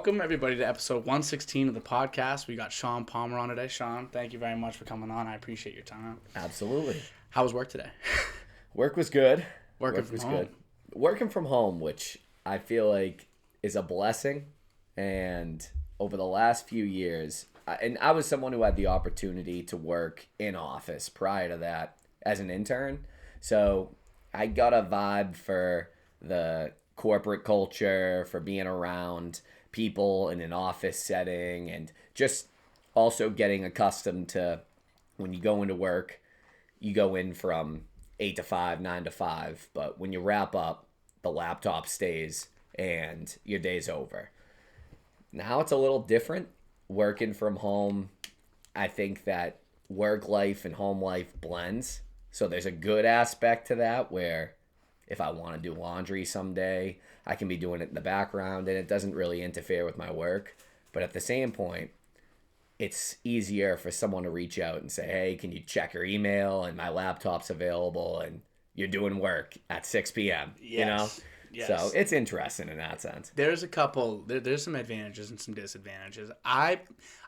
welcome everybody to episode 116 of the podcast. We got Sean Palmer on today. Sean, thank you very much for coming on. I appreciate your time. Absolutely. How was work today? Work was good. Work was home. Working from home, which I feel like is a blessing. And over the last few years, I was someone who had the opportunity to work in office prior to that as an intern. So I got a vibe for the corporate culture, for being around people in an office setting, and just also getting accustomed to when you go into work, you go in from 8 to 5, 9 to 5, but when you wrap up, the laptop stays and your day's over. Now it's a little different working from home. I think that work life and home life blends. So there's a good aspect to that where if I want to do laundry someday, I can be doing it in the background and it doesn't really interfere with my work. But at the same point, it's easier for someone to reach out and say, hey, can you check your email? And my laptop's available and you're doing work at 6 p.m., Yes. you know? Yes. So it's interesting in that sense. There's a couple. There's some advantages and some disadvantages. I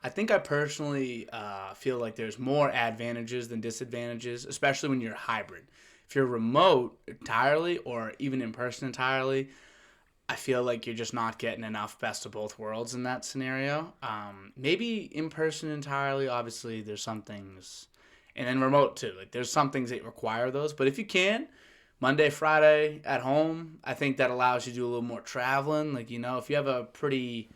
think I personally feel like there's more advantages than disadvantages, especially when you're hybrid. If you're remote entirely or even in person entirely, I feel like you're just not getting enough best of both worlds in that scenario. Maybe in person entirely, obviously there's some things, and then remote too. Like there's some things that require those, but if you can, Monday, Friday at home, I think that allows you to do a little more traveling. Like, you know, if you have a pretty,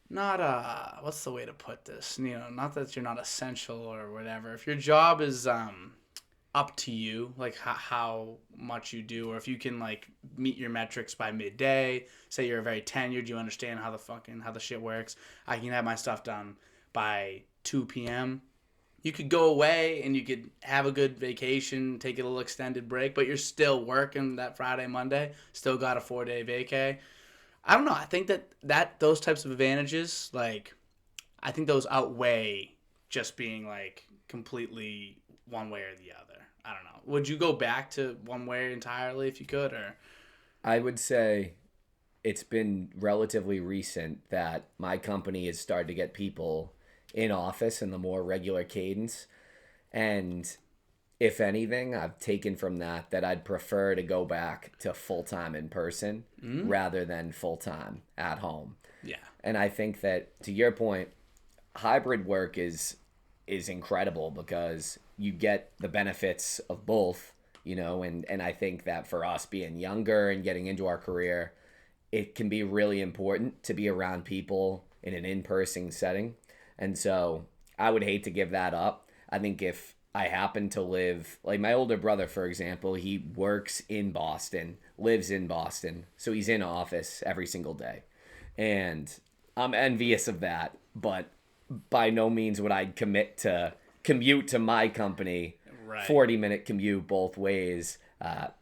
what's the way to put this? You know, not that you're not essential or whatever. If your job is up to you, like how much you do, or if you can like meet your metrics by midday, say you're very tenured, you understand how the shit works. I can have my stuff done by 2 p.m. You could go away and you could have a good vacation, take a little extended break, but you're still working that Friday, Monday, still got a 4-day vacay. I don't know. I think that those types of advantages, like, I think those outweigh just being like completely one way or the other. I don't know. Would you go back to one way entirely if you could, or? I would say it's been relatively recent that my company has started to get people in office in the more regular cadence. And if anything, I've taken from that I'd prefer to go back to full-time in person rather than full-time at home. Yeah. And I think that, to your point, hybrid work is incredible because you get the benefits of both, you know, and I think that for us being younger and getting into our career, it can be really important to be around people in an in-person setting. And so I would hate to give that up. I think if I happen to live, like my older brother, for example, he works in Boston, lives in Boston, so he's in office every single day. And I'm envious of that, but by no means would I commit to commute to my company, Right. 40-minute commute both ways,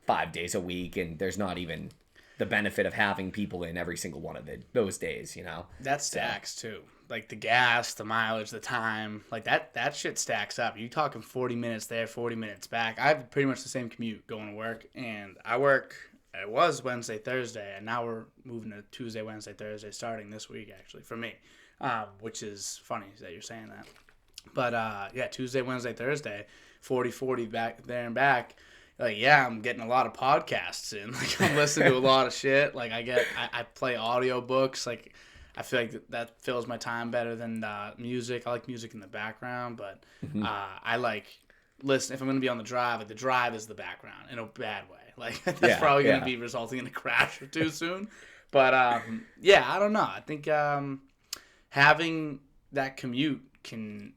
5 days a week, and there's not even the benefit of having people in every single one of those days, you know? That stacks too. Like the gas, the mileage, the time, like that shit stacks up. You talking 40 minutes there, 40 minutes back. I have pretty much the same commute going to work, and it was Wednesday, Thursday, and now we're moving to Tuesday, Wednesday, Thursday, starting this week actually for me, which is funny that you're saying that. But yeah, Tuesday, Wednesday, Thursday, 40 back there and back. Like, yeah, I'm getting a lot of podcasts in. Like, I'm listening to a lot of shit. Like, I play audiobooks. Like, I feel like that fills my time better than music. I like music in the background, but I like listen. If I'm going to be on the drive, like the drive is the background in a bad way. Like, that's probably going to be resulting in a crash or two soon. But, yeah, I don't know. I think having that commute can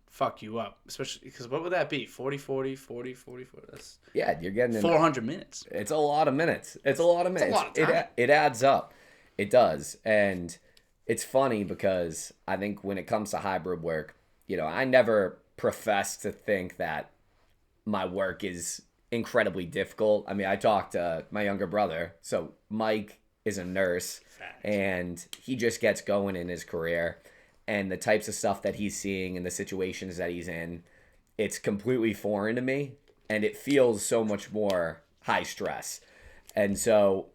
fuck you up, especially because what would that be? 40. That's Yeah, you're getting 400 minutes. It's a lot of minutes. It's a lot of minutes. It's a lot of time. It adds up. It does. And it's funny because I think when it comes to hybrid work, you know, I never profess to think that my work is incredibly difficult. I mean, I talked to my younger brother. So Mike is a nurse. Fact. And he just gets going in his career. And the types of stuff that he's seeing and the situations that he's in, it's completely foreign to me. And it feels so much more high stress. And so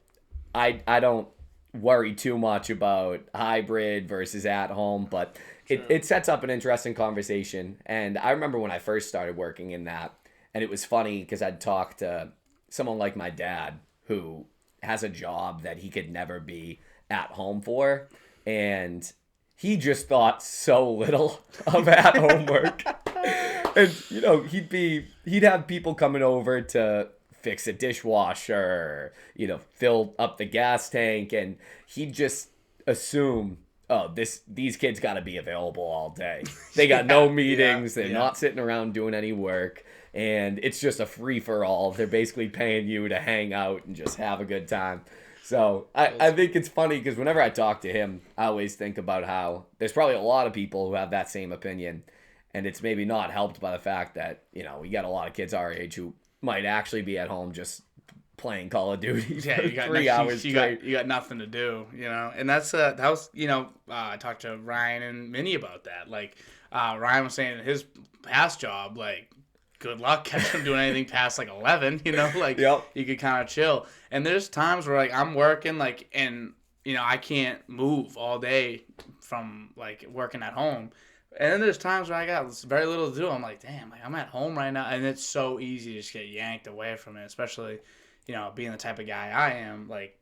I don't worry too much about hybrid versus at home, but it sets up an interesting conversation. And I remember when I first started working in that, and it was funny because I'd talk to someone like my dad who has a job that he could never be at home for, and he just thought so little of at home work. And he'd have people coming over to fix a dishwasher, fill up the gas tank, and he'd just assume, oh, these kids got to be available all day. They got no meetings. They're not sitting around doing any work. And it's just a free-for-all. They're basically paying you to hang out and just have a good time. So I think it's funny because whenever I talk to him, I always think about how there's probably a lot of people who have that same opinion. And it's maybe not helped by the fact that, we got a lot of kids our age who might actually be at home just playing Call of Duty for you got 3 hours straight. You got nothing to do, and that's that was I talked to Ryan and Minnie about that. Like Ryan was saying in his past job, like good luck catching him doing anything past like 11, like you could kind of chill. And there's times where like I'm working and I can't move all day from like working at home. And then there's times where I got very little to do. I'm like, damn, like I'm at home right now, and it's so easy to just get yanked away from it, especially, being the type of guy I am. Like,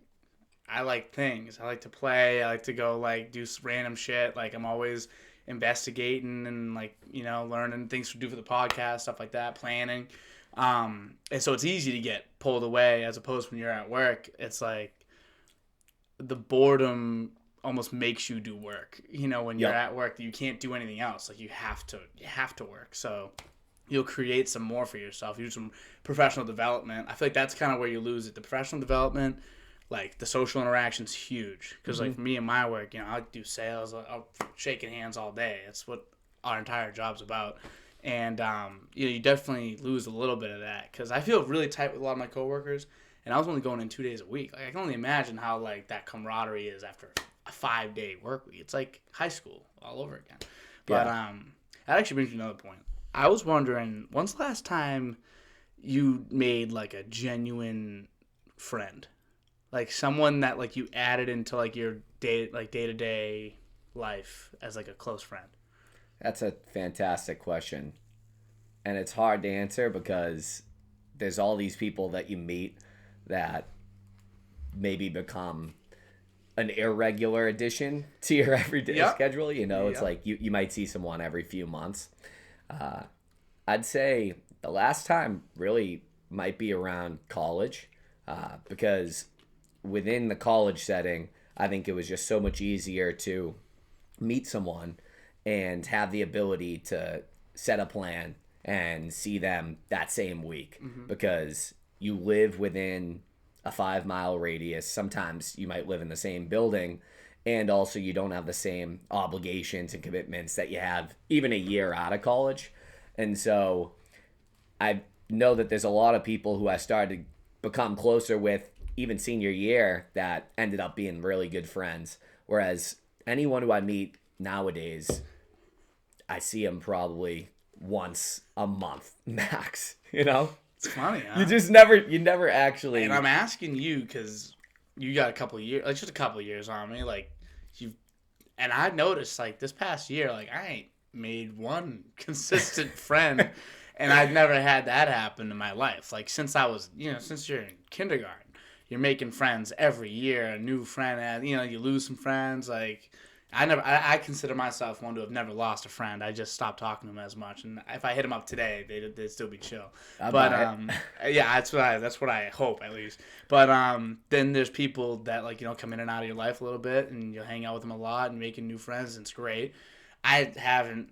I like things. I like to play. I like to go like do random shit. Like I'm always investigating and like learning things to do for the podcast, stuff like that, planning. And so it's easy to get pulled away as opposed to when you're at work. It's like the boredom almost makes you do work. When you're at work, you can't do anything else. Like you have to work. So you'll create some more for yourself. You do some professional development. I feel like that's kind of where you lose it. The professional development, like the social interaction's huge. Because like for me and my work, I do sales. I'm shaking hands all day. It's what our entire job's about. And you definitely lose a little bit of that. Because I feel really tight with a lot of my coworkers. And I was only going in 2 days a week. Like I can only imagine how like that camaraderie is after a 5-day work week. It's like high school all over again. But that actually brings me to another point. I was wondering, when's the last time you made like a genuine friend? Like someone that like you added into like your day-to-day life as like a close friend? That's a fantastic question. And it's hard to answer because there's all these people that you meet that maybe become an irregular addition to your everyday schedule. It's like you might see someone every few months. I'd say the last time really might be around college because within the college setting, I think it was just so much easier to meet someone and have the ability to set a plan and see them that same week because you live within a 5-mile radius. Sometimes you might live in the same building, and also you don't have the same obligations and commitments that you have even a year out of college. And so I know that there's a lot of people who I started to become closer with even senior year that ended up being really good friends. Whereas anyone who I meet nowadays, I see them probably once a month max, It's funny, huh? You never actually. And I'm asking you because you got a couple of years, like just a couple of years on me, like and I noticed like this past year, like I ain't made one consistent friend, and I've never had that happen in my life. Like since I was, since you're in kindergarten, you're making friends every year, a new friend, and you lose some friends, like. I consider myself one to have never lost a friend. I just stopped talking to them as much, and if I hit them up today, they'd still be chill. That's what I hope at least. But then there's people that like come in and out of your life a little bit, and you'll hang out with them a lot and making new friends, and it's great. I haven't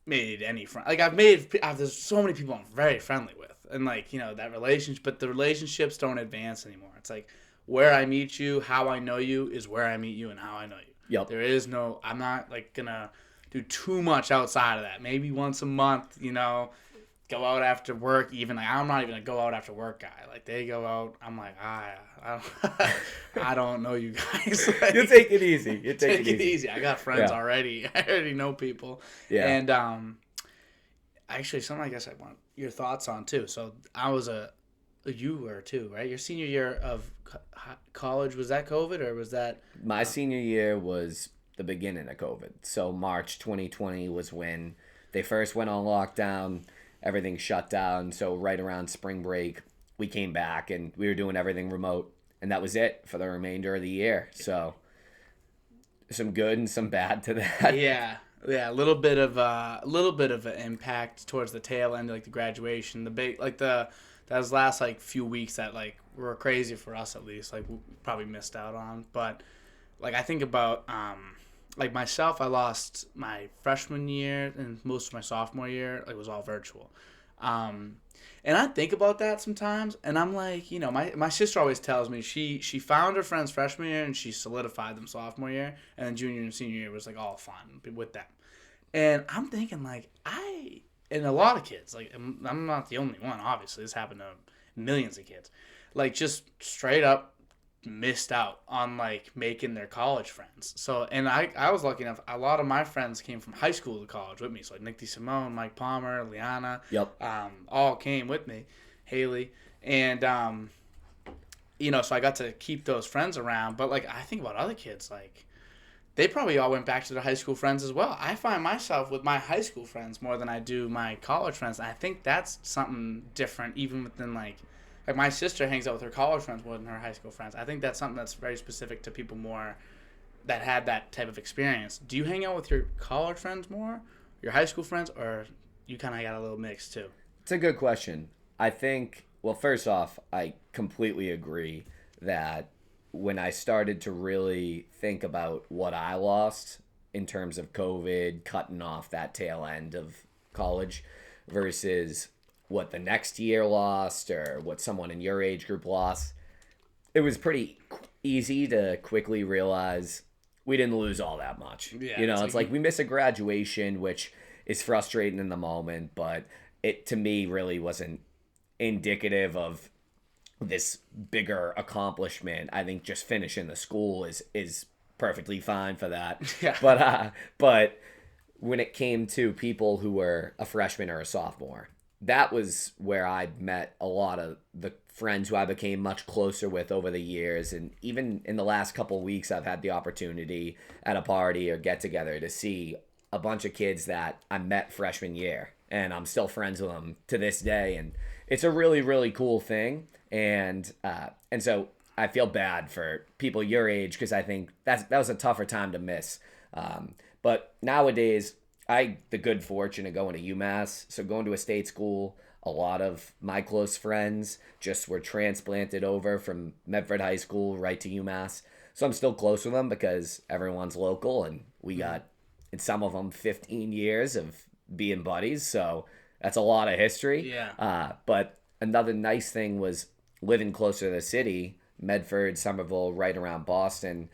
made any friends. Like there's so many people I'm very friendly with, and like that relationship, but the relationships don't advance anymore. It's like where I meet you, how I know you is where I meet you and how I know you. Yep. There is no, I'm not like gonna do too much outside of that. Maybe once a month, go out after work. Even like I'm not even a go out after work guy. Like they go out, I'm like I don't know you guys. Like, you take it easy. Take it easy. I got friends already. I already know people. Yeah. And actually, something I guess I want your thoughts on too. So I was a You were too, right? Your senior year of college, was that COVID or was that? My senior year was the beginning of COVID. So March 2020 was when they first went on lockdown. Everything shut down. So right around spring break, we came back and we were doing everything remote. And that was it for the remainder of the year. So some good and some bad to that. Yeah, yeah, a little bit of an impact towards the tail end, like the graduation, the big, like the those last like few weeks that like were crazy for us at least, like we probably missed out on. But like I think about like myself, I lost my freshman year and most of my sophomore year. Like, it was all virtual. Um, and I think about that sometimes, and I'm like, my sister always tells me she found her friends freshman year and she solidified them sophomore year, and then junior and senior year was like all fun with them. And I'm thinking like and a lot of kids, like I'm not the only one. Obviously, this happened to millions of kids, like just straight up missed out on like making their college friends. So, and I was lucky enough, a lot of my friends came from high school to college with me. So like Nick DeSimone, Mike Palmer, Liana, Yep. all came with me, Haley. And, so I got to keep those friends around. But like, I think about other kids, like they probably all went back to their high school friends as well. I find myself with my high school friends more than I do my college friends. And I think that's something different even within like my sister hangs out with her college friends more than her high school friends. I think that's something that's very specific to people more that had that type of experience. Do you hang out with your college friends more, your high school friends, or you kind of got a little mix too? It's a good question. I think, well, first off, I completely agree that when I started to really think about what I lost in terms of COVID, cutting off that tail end of college versus what the next year lost or what someone in your age group lost, it was pretty easy to quickly realize we didn't lose all that much. Yeah, It's like we miss a graduation, which is frustrating in the moment, but it to me really wasn't indicative of this bigger accomplishment. I think just finishing the school is perfectly fine for that. Yeah. But when it came to people who were a freshman or a sophomore, that was where I met a lot of the friends who I became much closer with over the years. And even in the last couple of weeks, I've had the opportunity at a party or get together to see a bunch of kids that I met freshman year. And I'm still friends with them to this day. And it's a really, really cool thing. And so I feel bad for people your age because I think that was a tougher time to miss. But nowadays, I the good fortune of going to UMass, so going to a state school. A lot of my close friends just were transplanted over from Medford High School right to UMass. So I'm still close with them because everyone's local and we got, in some of them, 15 years of being buddies. So that's a lot of history. Yeah. But another nice thing was living closer to the city, Medford, Somerville, right around Boston.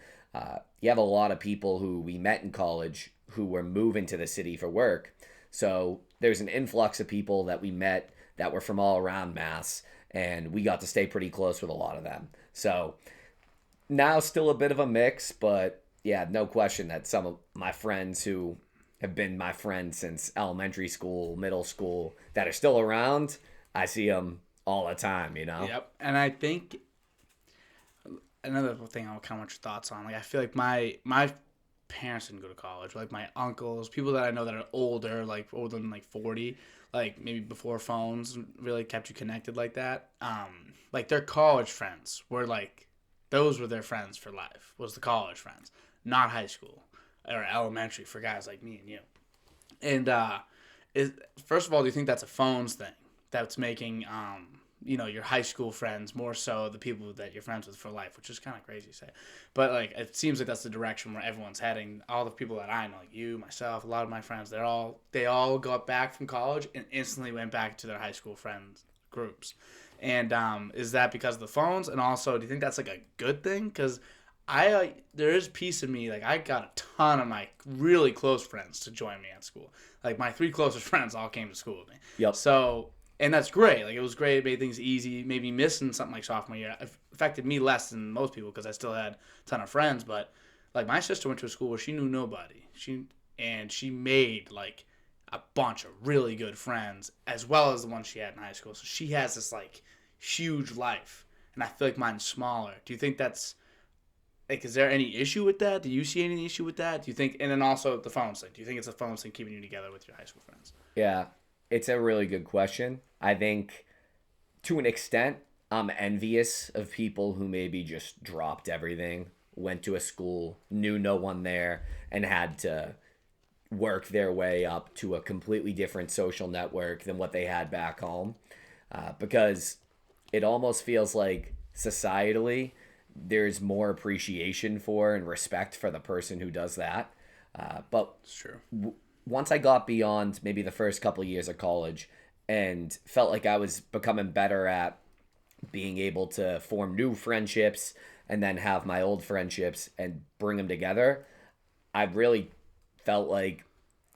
You have a lot of people who we met in college who were moving to the city for work. So there's an influx of people that we met that were from all around Mass, and we got to stay pretty close with a lot of them. So now still a bit of a mix, but yeah, no question that some of my friends who have been my friends since elementary school, middle school, that are still around, I see them all the time, Yep. And I think another thing I kind of want your thoughts on, like I feel like my parents didn't go to college. Like my uncles, people that I know that are older, like older than like 40, like maybe before phones really kept you connected like that. Like their college friends were like, those were their friends for life, was the college friends, not high school or elementary for guys like me and you. And first of all, do you think that's a phones thing that's making your high school friends more so the people that you're friends with for life, which is kind of crazy to say, but like it seems like that's the direction where everyone's heading. All the people that I know, like you, myself, a lot of my friends, they all got back from college and instantly went back to their high school friends groups. And is that because of the phones? And also, do you think that's like a good thing? Because there is a piece of me, like I got a ton of my really close friends to join me at school. Like my 3 closest friends all came to school with me. Yep. So, and that's great. Like it was great. It made things easy. Maybe missing something like sophomore year affected me less than most people because I still had a ton of friends. But like my sister went to a school where she knew nobody. She made like a bunch of really good friends as well as the ones she had in high school. So she has this like huge life, and I feel like mine's smaller. Do you think that's like, is there any issue with that? Do you see any issue with that? Do you think, and then also the phones thing? Do you think it's the phones thing keeping you together with your high school friends? Yeah, it's a really good question. I think to an extent, I'm envious of people who maybe just dropped everything, went to a school, knew no one there, and had to work their way up to a completely different social network than what they had back home. Because it almost feels like societally, there's more appreciation for and respect for the person who does that. But It's true. Once I got beyond maybe the first couple of years of college and felt like I was becoming better at being able to form new friendships and then have my old friendships and bring them together, I really felt like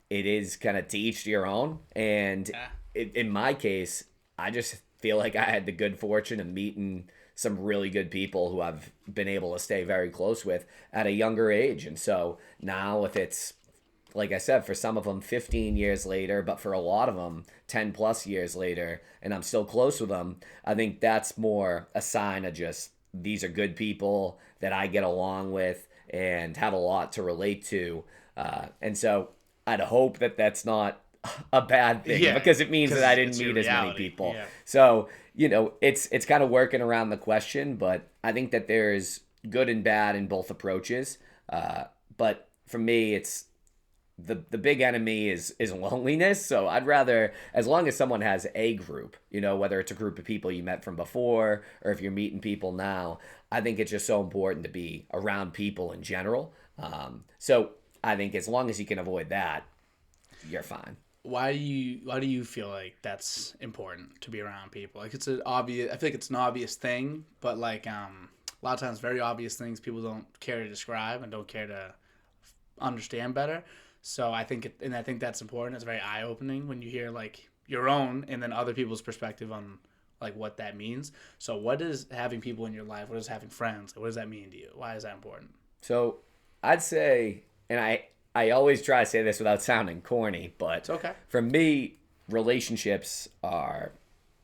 it is kind of to each your own. And in my case, I just feel like I had the good fortune of meeting some really good people who I've been able to stay very close with at a younger age. And so now if it's, like I said, for some of them 15 years later, but for a lot of them 10 plus years later, and I'm still close with them, I think that's more a sign of just these are good people that I get along with and have a lot to relate to. And so I'd hope that that's not a bad thing, because it means that I didn't meet as many people. Yeah. So, it's kind of working around the question, but I think that there's good and bad in both approaches. But for me, it's the big enemy is loneliness. So I'd rather, as long as someone has a group, whether it's a group of people you met from before or if you're meeting people now, I think it's just so important to be around people in general. So I think as long as you can avoid that, you're fine. Why do you feel like that's important to be around people? Like, it's an obvious. I feel like it's an obvious thing, but like a lot of times, very obvious things people don't care to describe and don't care to understand better. So I think that's important. It's very eye opening when you hear like your own and then other people's perspective on like what that means. So what is having people in your life? What is having friends? What does that mean to you? Why is that important? So I'd say, and I always try to say this without sounding corny, but It's okay. for me, relationships are,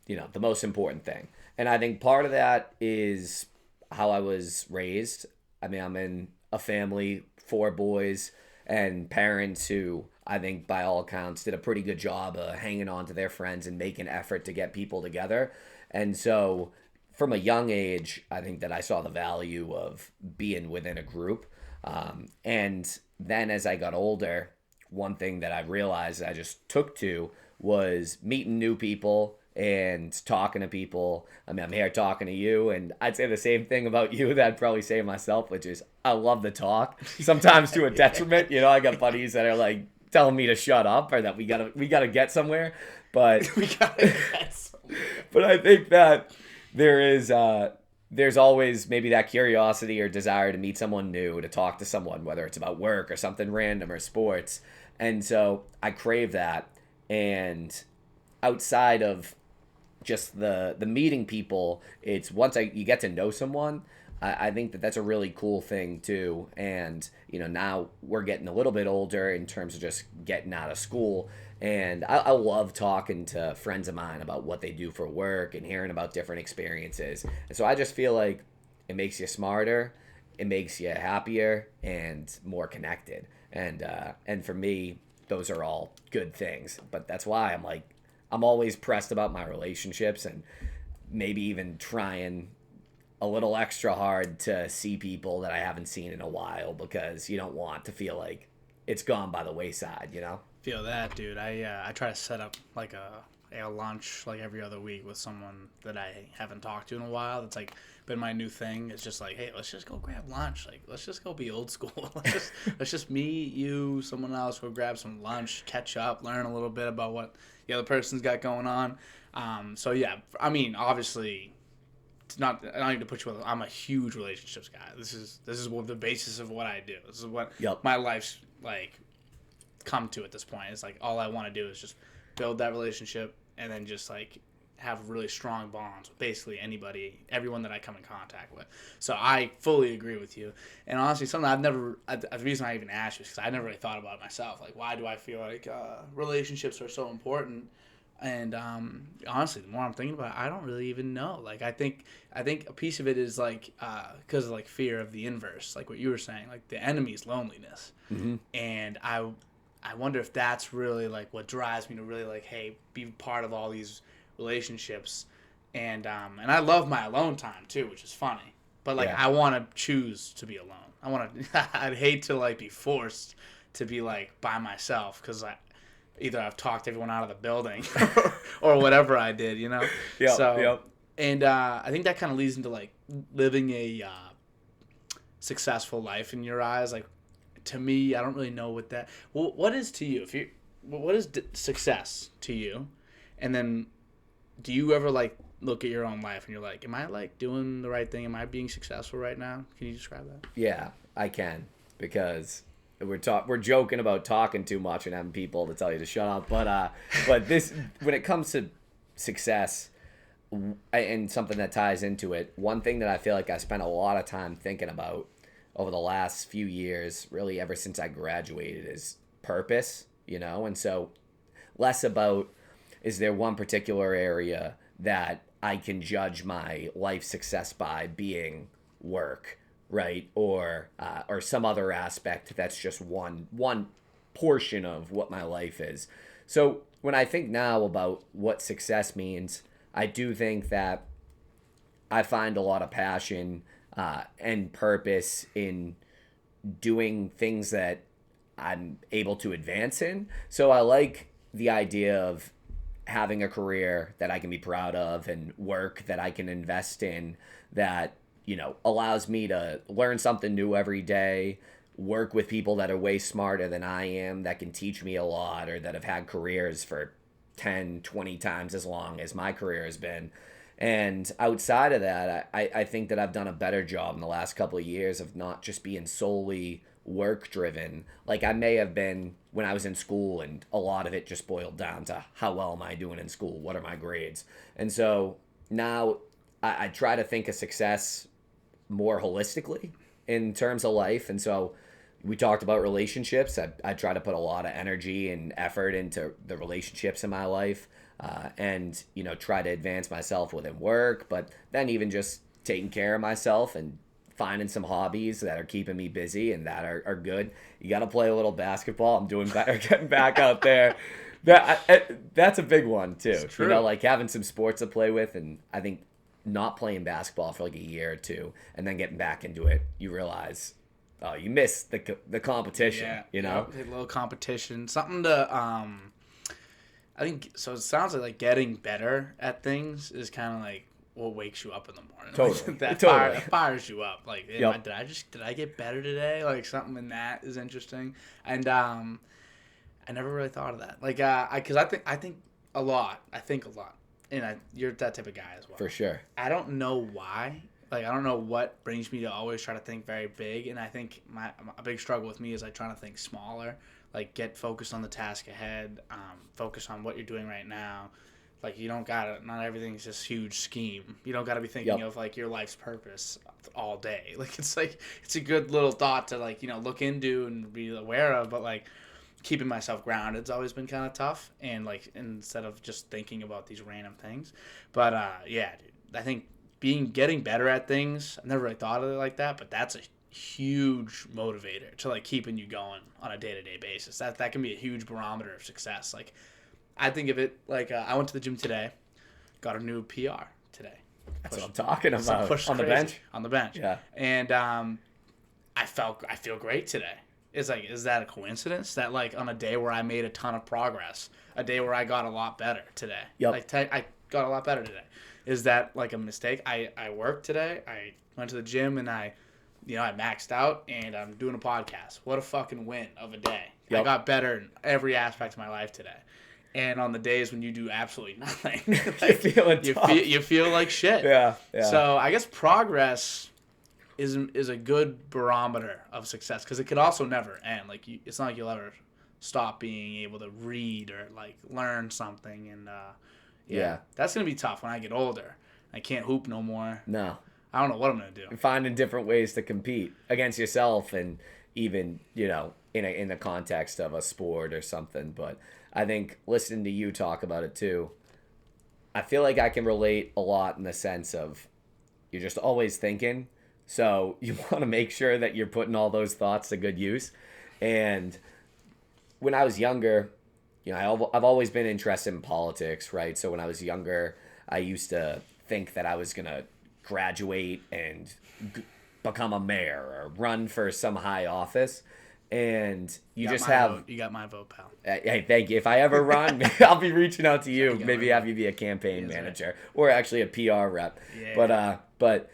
the most important thing. And I think part of that is how I was raised. I mean, I'm in a family, 4 boys, and parents who I think by all accounts did a pretty good job of hanging on to their friends and making effort to get people together. And so from a young age, I think that I saw the value of being within a group. And then as I got older, one thing that I realized I just took to was meeting new people and talking to people. I mean, I'm here talking to you, and I'd say the same thing about you that I'd probably say myself, which is I love to talk, sometimes to a detriment. I got buddies that are like telling me to shut up or that we gotta get somewhere, but We gotta get somewhere. but I think that there's always maybe that curiosity or desire to meet someone new, to talk to someone, whether it's about work or something random or sports. And so I crave that. And outside of just the meeting people, it's once you get to know someone, I think that that's a really cool thing too. And now we're getting a little bit older in terms of just getting out of school, and I love talking to friends of mine about what they do for work and hearing about different experiences. And so I just feel like it makes you smarter, it makes you happier and more connected. And for me, those are all good things. But that's why I'm always pressed about my relationships, and maybe even trying a little extra hard to see people that I haven't seen in a while, because you don't want to feel like it's gone by the wayside, Feel that, dude. I try to set up like a lunch like every other week with someone that I haven't talked to in a while. That's like been my new thing. It's just like, hey, let's just go grab lunch. Like, let's just go be old school. let's just me, you, someone else, go grab some lunch, catch up, learn a little bit about what the other person's got going on. So yeah, I mean, obviously, it's not. I don't need to put you. I'm a huge relationships guy. This is the basis of what I do. This is what my life's like come to at this point. It's like all I want to do is just build that relationship and then just like have really strong bonds with basically everyone that I come in contact with. So I fully agree with you. And honestly, something the reason I even asked you is because I never really thought about it myself. Like, why do I feel like relationships are so important? And honestly, the more I'm thinking about it, I don't really even know. Like I think a piece of it is like because of like fear of the inverse, like what you were saying. Like the enemy is loneliness, and I wonder if that's really like what drives me to really like, hey, be part of all these relationships, and I love my alone time too, which is funny. But like Yeah. I want to choose to be alone. I want to. I'd hate to like be forced to be like by myself because either I've talked everyone out of the building or whatever I did, you know? Yep, So, yep. and I think that kind of leads into like living a successful life in your eyes. Like, to me, I don't really know what that, well, what is to you? What is success to you? And then do you ever like look at your own life and you're like, am I like doing the right thing? Am I being successful right now? Can you describe that? Yeah, I can, because we're joking about talking too much and having people to tell you to shut up. But this, when it comes to success and something that ties into it, one thing that I feel like I spent a lot of time thinking about over the last few years, really ever since I graduated, is purpose. And so less about, is there one particular area that I can judge my life success by being work, right? Or some other aspect that's just one portion of what my life is. So when I think now about what success means, I do think that I find a lot of passion and purpose in doing things that I'm able to advance in. So I like the idea of having a career that I can be proud of and work that I can invest in that, allows me to learn something new every day, work with people that are way smarter than I am, that can teach me a lot, or that have had careers for 10, 20 times as long as my career has been. And outside of that, I think that I've done a better job in the last couple of years of not just being solely work driven like I may have been when I was in school, and a lot of it just boiled down to how well am I doing in school, what are my grades. And so now I try to think of success more holistically in terms of life. And so we talked about relationships. I try to put a lot of energy and effort into the relationships in my life, and try to advance myself within work, but then even just taking care of myself and finding some hobbies that are keeping me busy and that are good. You got to play a little basketball. I'm doing better getting back out there. That's a big one too. It's true. Like having some sports to play with. And I think not playing basketball for like a year or two and then getting back into it, you realize, oh, you miss the competition. A little competition, something to I think so. It sounds like getting better at things is kind of like what wakes you up in the morning. Totally. That Totally. fires you up. Like, Yep. did I get better today? Like something in that is interesting. And I never really thought of that. Like, because I think a lot. And you're that type of guy as well. For sure. I don't know why. Like, I don't know what brings me to always try to think very big. And I think a big struggle with me is like trying to think smaller. Like, get focused on the task ahead. Focus on what you're doing right now. Like, you don't gotta, not everything's just huge scheme. You don't gotta be thinking of like your life's purpose all day. Like, it's a good little thought to like, look into and be aware of, but like keeping myself grounded's always been kind of tough. And like, instead of just thinking about these random things. But yeah, dude, I think getting better at things, I've never really thought of it like that, but that's a huge motivator to like keeping you going on a day-to-day basis. That can be a huge barometer of success. Like, I think of it like I went to the gym today, got a new PR today. That's what I'm talking about. On the bench? On the bench. Yeah. And I feel great today. It's like, is that a coincidence that like on a day where I made a ton of progress, a day where I got a lot better today? Yep. Like I got a lot better today. Is that like a mistake? I worked today. I went to the gym and I maxed out and I'm doing a podcast. What a fucking win of a day. Yep. I got better in every aspect of my life today. And on the days when you do absolutely nothing, like, you feel like shit. Yeah. So I guess progress is a good barometer of success because it could also never end. Like it's not like you'll ever stop being able to read or like learn something. And that's gonna be tough when I get older. I can't hoop no more. No. I don't know what I'm gonna do. Finding different ways to compete against yourself, and even in the context of a sport or something. But I think listening to you talk about it too, I feel like I can relate a lot in the sense of you're just always thinking. So you want to make sure that you're putting all those thoughts to good use. And when I was younger, I've always been interested in politics, right? So when I was younger, I used to think that I was going to graduate and become a mayor or run for some high office. And you just have vote. You got my vote, pal. Hey, thank you. If I ever run, I'll be reaching out to you. Maybe have you be a campaign manager or actually a PR rep. Yeah. But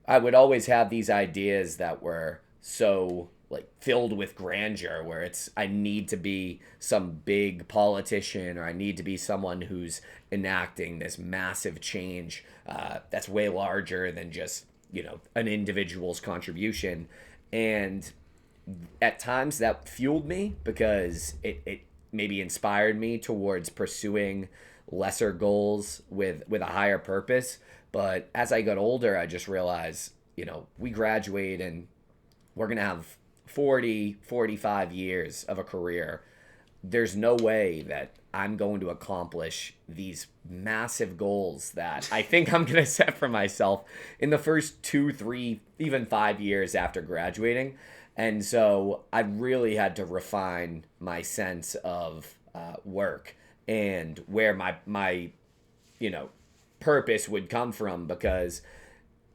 I would always have these ideas that were so like filled with grandeur, where it's I need to be some big politician or I need to be someone who's enacting this massive change that's way larger than just an individual's contribution. And at times that fueled me because it maybe inspired me towards pursuing lesser goals with a higher purpose. But as I got older, I just realized, we graduate and we're going to have 45 years of a career. There's no way that I'm going to accomplish these massive goals that I think I'm going to set for myself in the first 2, 3, even 5 years after graduating. And so I really had to refine my sense of work and where my purpose would come from, because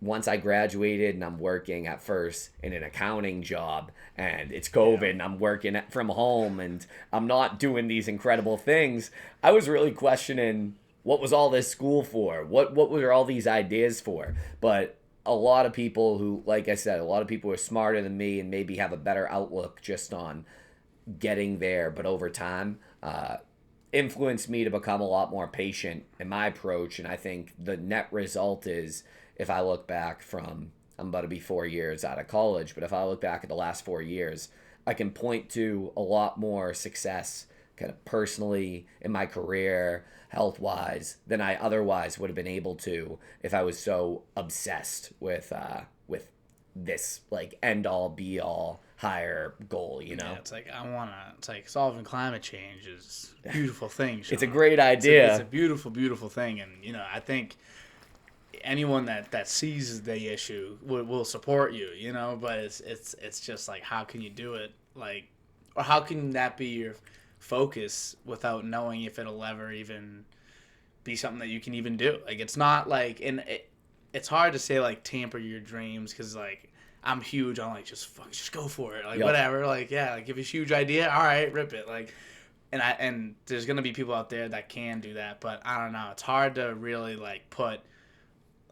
once I graduated and I'm working at first in an accounting job and it's COVID and I'm working from home and I'm not doing these incredible things, I was really questioning what was all this school for? What were all these ideas for? But a lot of people who, like I said, a lot of people are smarter than me and maybe have a better outlook just on getting there, but over time, influenced me to become a lot more patient in my approach. And I think the net result is, if I look back from, I'm about to be 4 years out of college, but if I look back at the last 4 years, I can point to a lot more success kind of personally in my career, health-wise, than I otherwise would have been able to if I was so obsessed with this like end-all be-all higher goal, Yeah, it's like it's like solving climate change is a beautiful thing, Sean. It's a great idea. It's a beautiful, beautiful thing. And, I think anyone that sees the issue will support you, but it's just like, how can you do it? Like, or how can that be your focus without knowing if it'll ever even be something that you can even do? Like, it's not like, and it's hard to say like tamper your dreams, because like I'm huge on like just go for it, like whatever, like like if it's a huge idea, all right, rip it, like, and there's gonna be people out there that can do that, but I don't know, it's hard to really like put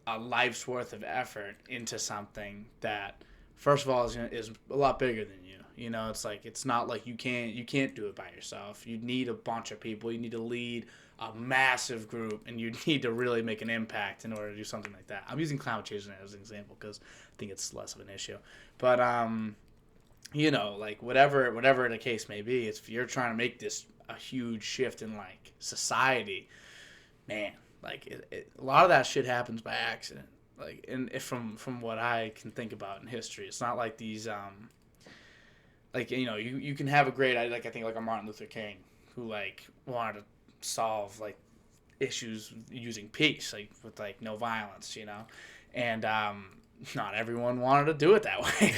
a life's worth of effort into something that, first of all, is a lot bigger than you. It's like, it's not like you can't do it by yourself. You need a bunch of people. You need to lead a massive group, and you need to really make an impact in order to do something like that. I'm using climate change as an example because I think it's less of an issue. But like whatever the case may be, if you're trying to make this a huge shift in like society, man. Like, a lot of that shit happens by accident. Like, and from what I can think about in history, it's not like these like, you can have a great idea, like I think like a Martin Luther King, who like wanted to solve like issues using peace, like with like no violence, and not everyone wanted to do it that way.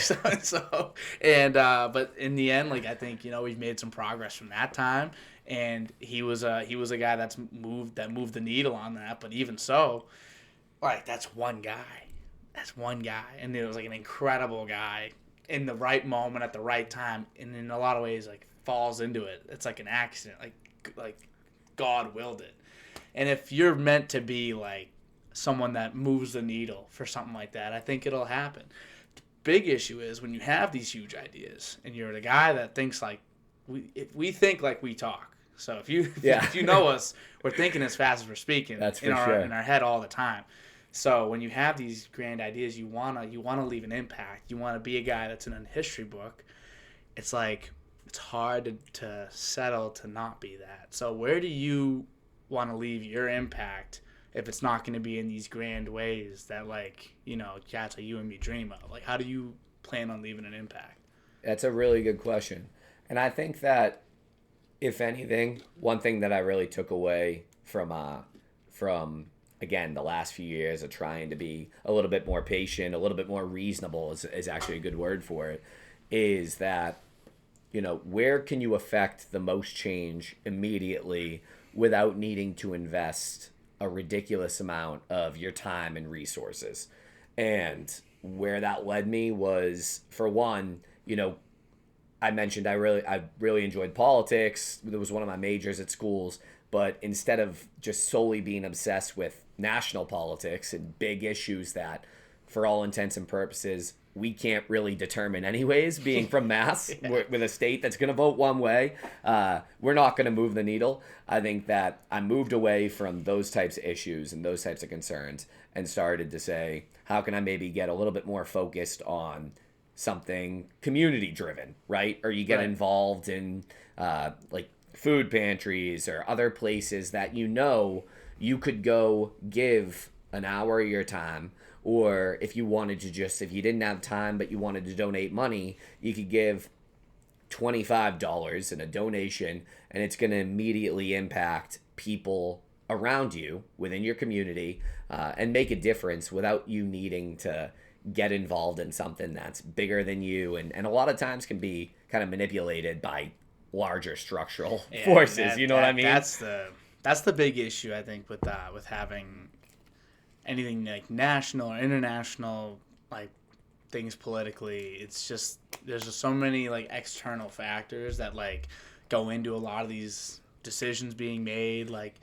But in the end, like, I think we've made some progress from that time. And he was a guy that moved the needle on that. But even so, like, that's one guy, and it was like an incredible guy in the right moment at the right time, and in a lot of ways, like, falls into it. It's like an accident, like God willed it. And if you're meant to be like someone that moves the needle for something like that, I think it'll happen. The big issue is when you have these huge ideas and you're the guy that thinks like we think like we talk. So if you know us, we're thinking as fast as we're speaking. That's in sure. In our head all the time. So when you have these grand ideas, you wanna leave an impact. You wanna be a guy that's in a history book. It's like, it's hard to settle to not be that. So where do you want to leave your impact if it's not going to be in these grand ways that, like, cats like you and me dream of? Like, how do you plan on leaving an impact? That's a really good question. And I think that if anything, one thing that I really took away from again the last few years of trying to be a little bit more patient, a little bit more reasonable is actually a good word for it, is that, you know, where can you affect the most change immediately without needing to invest a ridiculous amount of your time and resources. And where that led me was, for one, you know, I mentioned I really enjoyed politics. It was one of my majors at schools, but instead of just solely being obsessed with national politics and big issues that, for all intents and purposes, we can't really determine anyways, being from Mass, with a state that's going to vote one way, we're not going to move the needle. I think that I moved away from those types of issues and those types of concerns and started to say, how can I maybe get a little bit more focused on something community driven, right? Or you get involved in like food pantries or other places that, you know, you could go give an hour of your time. Or if you wanted to if you didn't have time but you wanted to donate money, you could give $25 in a donation, and it's going to immediately impact people around you within your community and make a difference without you needing to get involved in something that's bigger than you and a lot of times can be kind of manipulated by larger structural forces. You know what I mean? That's the big issue, I think, with having anything like national or international, like, things politically. It's just, there's just so many like external factors that like go into a lot of these decisions being made. Like,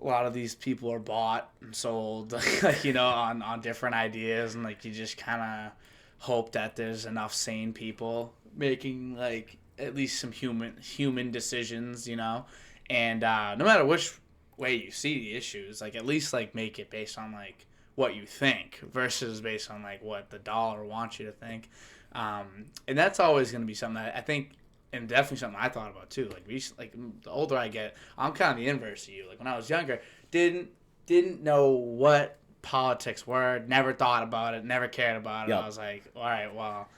a lot of these people are bought and sold, like, you know, on different ideas, and like you just kind of hope that there's enough sane people making like at least some human decisions, you know. And no matter which way you see the issues, like, at least like make it based on like what you think versus based on like what the dollar wants you to think. And that's always going to be something that I think, and definitely something I thought about too. Like, the older I get, I'm kind of the inverse of you. Like, when I was younger, didn't know what politics were, never thought about it, never cared about it. Yep. I was like, all right, well,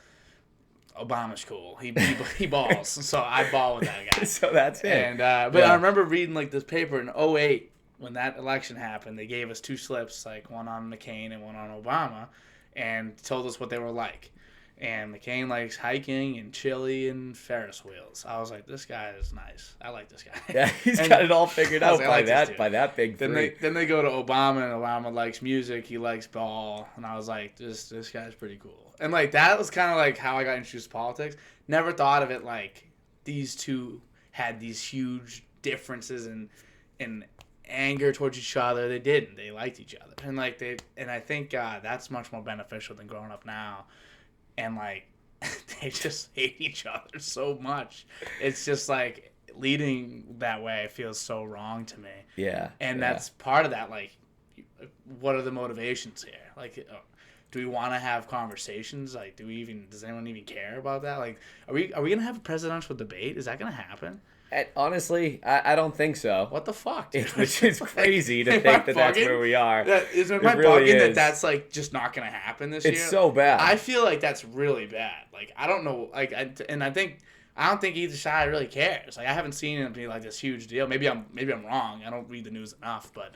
Obama's cool. He balls. So I ball with that guy. So that's it. And but I remember reading like this paper in 2008 when that election happened. They gave us two slips, like one on McCain and one on Obama, and told us what they were like. And McCain likes hiking and chili and Ferris wheels. I was like, this guy is nice. I like this guy. Yeah, he's got it all figured out by that big three. Then they go to Obama, and Obama likes music. He likes ball. And I was like, this guy's pretty cool. And like, that was kind of like how I got introduced to politics. Never thought of it like these two had these huge differences in anger towards each other. They didn't. They liked each other. And like and I think that's much more beneficial than growing up now. And, like, they just hate each other so much. It's just, like, leading that way feels so wrong to me. Yeah. And that's part of that, like, what are the motivations here? Like, do we want to have conversations? Like, does anyone even care about that? Like, are we going to have a presidential debate? Is that going to happen? Honestly, I don't think so. What the fuck? Which is crazy to think that that's where we are. Am I bugging that that's like just not going to happen this year? It's so bad. I feel like that's really bad. Like, I don't know. Like, I don't think either side really cares. Like, I haven't seen it be like this huge deal. Maybe I'm wrong. I don't read the news enough, but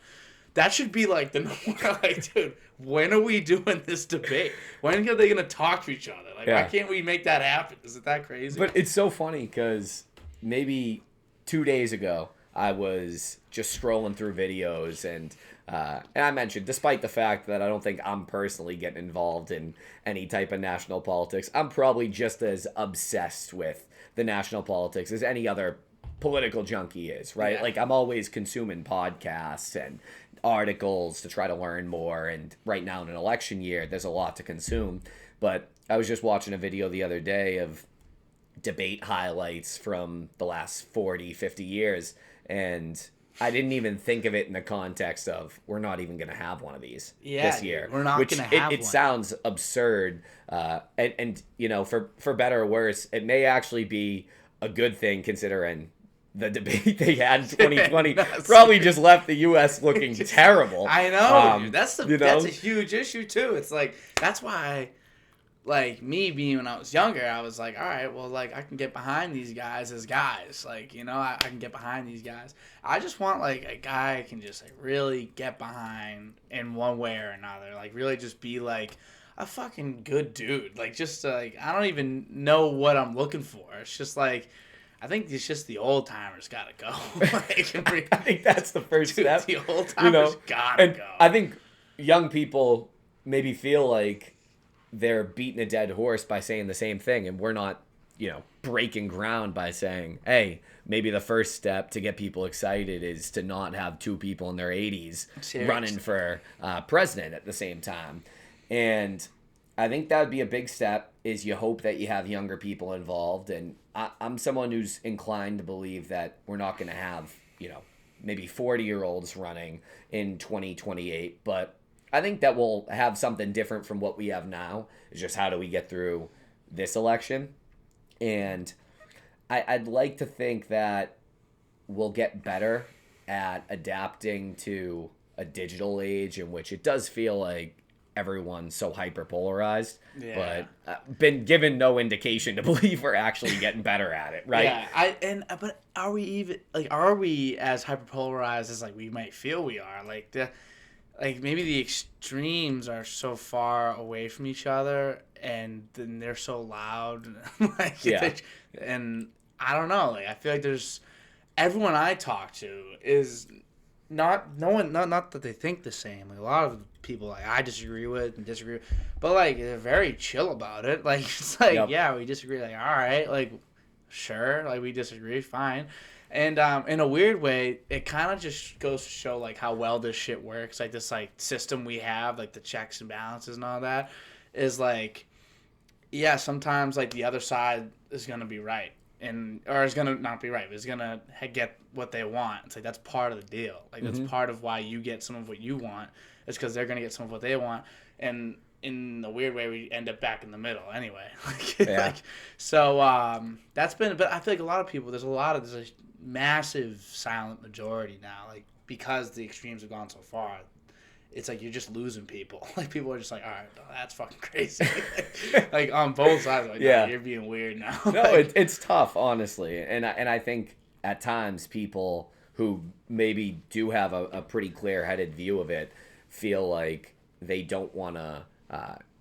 that should be like the number. Like, dude, when are we doing this debate? When are they going to talk to each other? Like, why can't we make that happen? Is it that crazy? But it's so funny because maybe 2 days ago, I was just scrolling through videos, and I mentioned, despite the fact that I don't think I'm personally getting involved in any type of national politics, I'm probably just as obsessed with the national politics as any other political junkie is, right? Yeah. Like, I'm always consuming podcasts and articles to try to learn more, and right now in an election year, there's a lot to consume. But I was just watching a video the other day of debate highlights from the last 40, 50 years, and I didn't even think of it in the context of we're not even going to have one of these this year. We're not going to have one. It sounds absurd, and you know, for better or worse, it may actually be a good thing considering the debate they had in 2020 probably just left the U.S. looking terrible. I know, dude. That's a huge issue too. It's like, that's why like me being when I was younger, I was like, all right, well, like I can get behind these guys as guys, like I can get behind these guys. I just want like a guy I can just like really get behind in one way or another, like really just be like a fucking good dude, like just like I don't even know what I'm looking for. It's just like I think it's just the old timers gotta go. Like, I think that's the first dude, step. the old timers gotta And go. I think young people maybe feel like they're beating a dead horse by saying the same thing, and we're not, breaking ground by saying, hey, maybe the first step to get people excited is to not have two people in their 80s Seriously. running for president at the same time. And I think that would be a big step, is you hope that you have younger people involved. And I'm someone who's inclined to believe that we're not going to have, maybe 40-year-olds running in 2028. But I think that we'll have something different from what we have now. It's just how do we get through this election? And I'd like to think that we'll get better at adapting to a digital age in which it does feel like everyone's so hyper-polarized, but been given no indication to believe we're actually getting better at it, right? Yeah, but are we as hyper-polarized as like we might feel we are? Like maybe the extremes are so far away from each other, and then they're so loud, and I don't know. Like I feel like there's everyone I talk to is not that they think the same. Like a lot of people like I disagree with, but like they're very chill about it. Like it's like yeah, we disagree. Like all right, like sure, like we disagree, fine. And in a weird way, it kind of just goes to show like how well this shit works. Like this like system we have, like the checks and balances and all that, is like, yeah, sometimes like the other side is gonna be right, or is gonna not be right, but is gonna get what they want. It's like that's part of the deal. Like that's part of why you get some of what you want. It's because they're gonna get some of what they want, and in a weird way, we end up back in the middle anyway. That's been. But I feel like a lot of people. There's a massive silent majority now, like because the extremes have gone so far. It's like you're just losing people. Like people are just like, all right, no, that's fucking crazy. Like on both sides, like, no, you're being weird now. No, it's tough, honestly, and I think at times people who maybe do have a pretty clear-headed view of it feel like they don't want to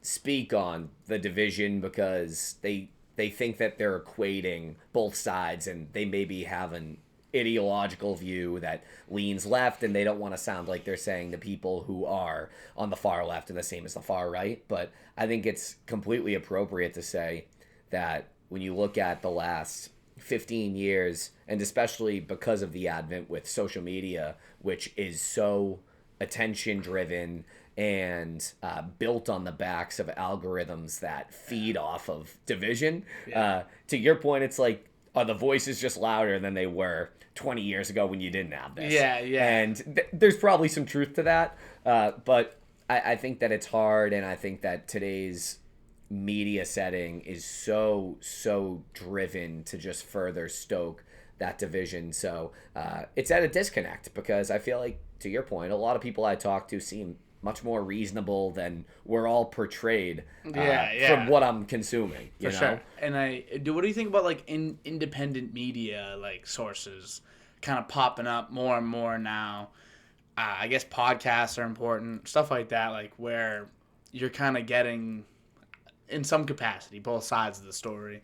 speak on the division because they think that they're equating both sides, and they maybe have an ideological view that leans left, and they don't want to sound like they're saying the people who are on the far left are the same as the far right. But I think it's completely appropriate to say that when you look at the last 15 years, and especially because of the advent with social media, which is so attention driven and built on the backs of algorithms that feed off of division. To your point, it's like, are the voices just louder than they were 20 years ago when you didn't have this? Yeah. And there's probably some truth to that, but I think that it's hard, and I think that today's media setting is so driven to just further stoke that division. So it's at a disconnect, because I feel like, to your point, a lot of people I talk to seem much more reasonable than we're all portrayed from what I'm consuming. You know? Sure. And what do you think about like independent media like sources kind of popping up more and more now? I guess podcasts are important, stuff like that, like where you're kind of getting, in some capacity, both sides of the story.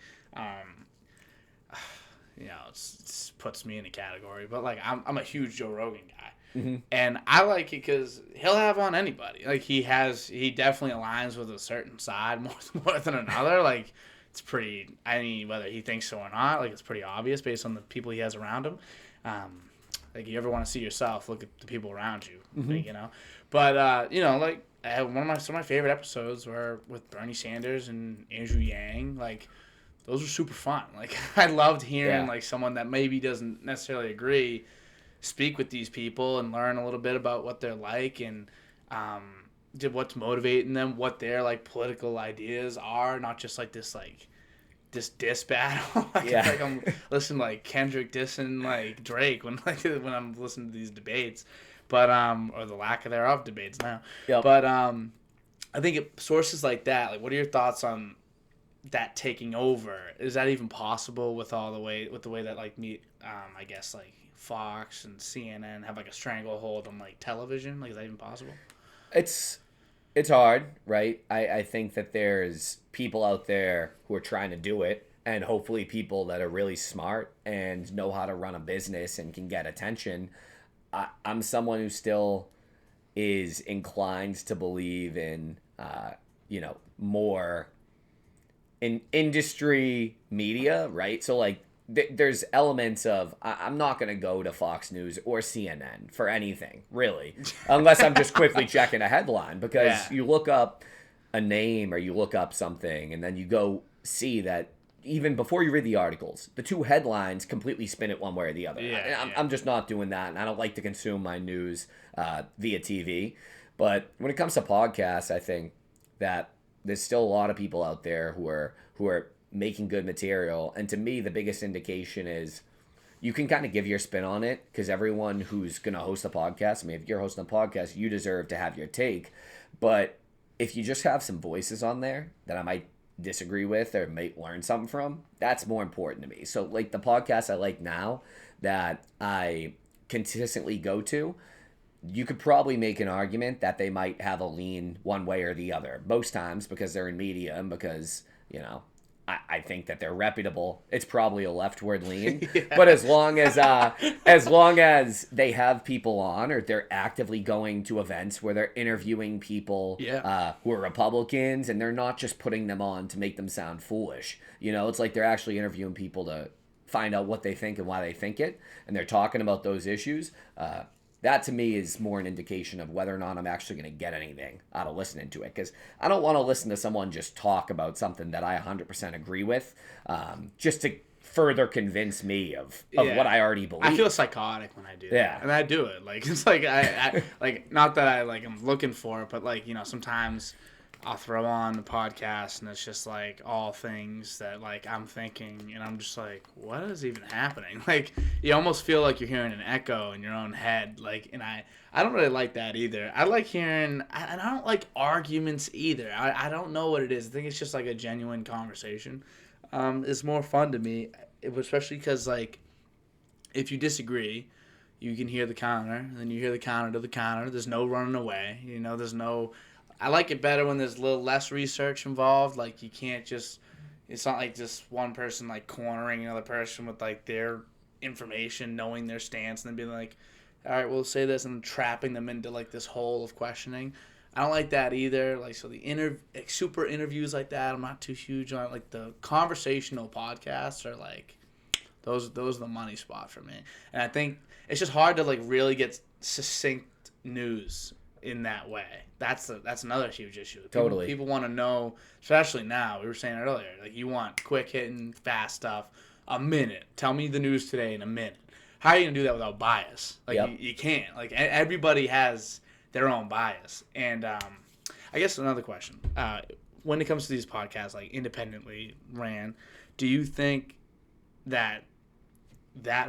It puts me in a category, but like I'm a huge Joe Rogan guy. And I like it because he'll have on anybody. Like he definitely aligns with a certain side more than another. Like it's pretty. I mean, whether he thinks so or not, like it's pretty obvious based on the people he has around him. Like you ever want to see yourself, look at the people around you. Like, But like I have some of my favorite episodes were with Bernie Sanders and Andrew Yang. Like those were super fun. Like I loved hearing like someone that maybe doesn't necessarily agree speak with these people and learn a little bit about what they're like, and what's motivating them, what their like political ideas are, not just like this diss battle. Like I'm listening to like Kendrick dissing like Drake when I'm listening to these debates, but or the lack of thereof debates now. But I think sources like that, like, what are your thoughts on that taking over? Is that even possible with the way that like I guess like Fox and CNN have like a stranglehold on like television? Like, is that even possible? It's it's hard, right? I think that there's people out there who are trying to do it, and hopefully people that are really smart and know how to run a business and can get attention. I'm someone who still is inclined to believe in, more in industry media, right? So like there's elements of I'm not going to go to Fox News or CNN for anything, really, unless I'm just quickly checking a headline, because Yeah. you look up a name or you look up something and then you go see that even before you read the articles, the two headlines completely spin it one way or the other. Yeah, I'm, yeah. I'm just not doing that, and I don't like to consume my news via TV. But when it comes to podcasts, I think that there's still a lot of people out there who are making good material, and to me, the biggest indication is you can kind of give your spin on it, because everyone who's going to host a podcast, I mean, if you're hosting a podcast, you deserve to have your take. But if you just have some voices on there that I might disagree with or might learn something from, that's more important to me. So, like the podcast I like now that I consistently go to, you could probably make an argument that they might have a lean one way or the other most times because they're in media and because, I think that they're reputable. It's probably a leftward lean, Yeah. but as long as they have people on, or they're actively going to events where they're interviewing people Yeah. who are Republicans, and they're not just putting them on to make them sound foolish. It's like they're actually interviewing people to find out what they think and why they think it, and they're talking about those issues. That to me is more an indication of whether or not I'm actually going to get anything out of listening to it. Because I don't want to listen to someone just talk about something that I 100% agree with, just to further convince me of Yeah. what I already believe. I feel psychotic when I do that. Yeah. And I do it. Like, it's like I like, not that I like I'm looking for it, but like, sometimes I'll throw on the podcast and it's just like all things that like I'm thinking, and I'm just like, what is even happening? Like, you almost feel like you're hearing an echo in your own head. Like, and I don't really like that either. I like hearing, and I don't like arguments either. I don't know what it is. I think it's just like a genuine conversation. It's more fun to me, especially because like if you disagree, you can hear the counter, and then you hear the counter to the counter. There's no running away. There's no. I like it better when there's a little less research involved. Like, you can't just. It's not like just one person like cornering another person with like their information, knowing their stance, and then being like, "All right, we'll say this," and trapping them into like this hole of questioning. I don't like that either. Like, so the like, super interviews like that, I'm not too huge on. Like, the conversational podcasts are like those are the money spot for me. And I think it's just hard to like really get succinct news in that way. That's another huge issue. Totally. People want to know, especially now. We were saying earlier, like, you want quick hitting, fast stuff. A minute. Tell me the news today in a minute. How are you gonna do that without bias? Like, Yep. you can't. Like, everybody has their own bias. And I guess another question: when it comes to these podcasts, like independently ran, do you think that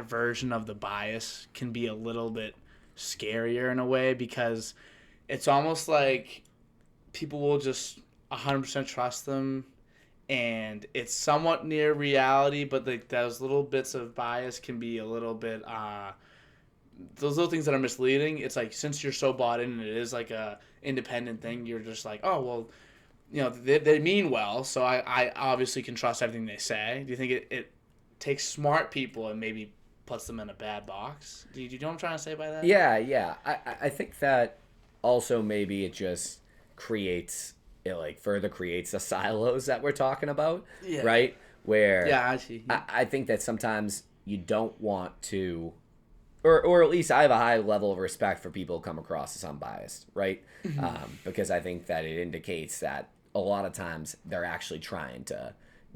version of the bias can be a little bit scarier in a way, because it's almost like people will just 100% trust them, and it's somewhat near reality, but like those little bits of bias can be a little bit those little things that are misleading. It's like, since you're so bought in and it is like a independent thing, you're just like, oh well, they mean well, so I obviously can trust everything they say. Do you think it takes smart people and maybe puts them in a bad box? Do you know what I'm trying to say by that? Yeah. I think that also maybe it just further creates the silos that we're talking about, Yeah. right? Where Yeah, I see. I think that sometimes you don't want to, or at least I have a high level of respect for people who come across as unbiased, right? Because I think that it indicates that a lot of times they're actually trying to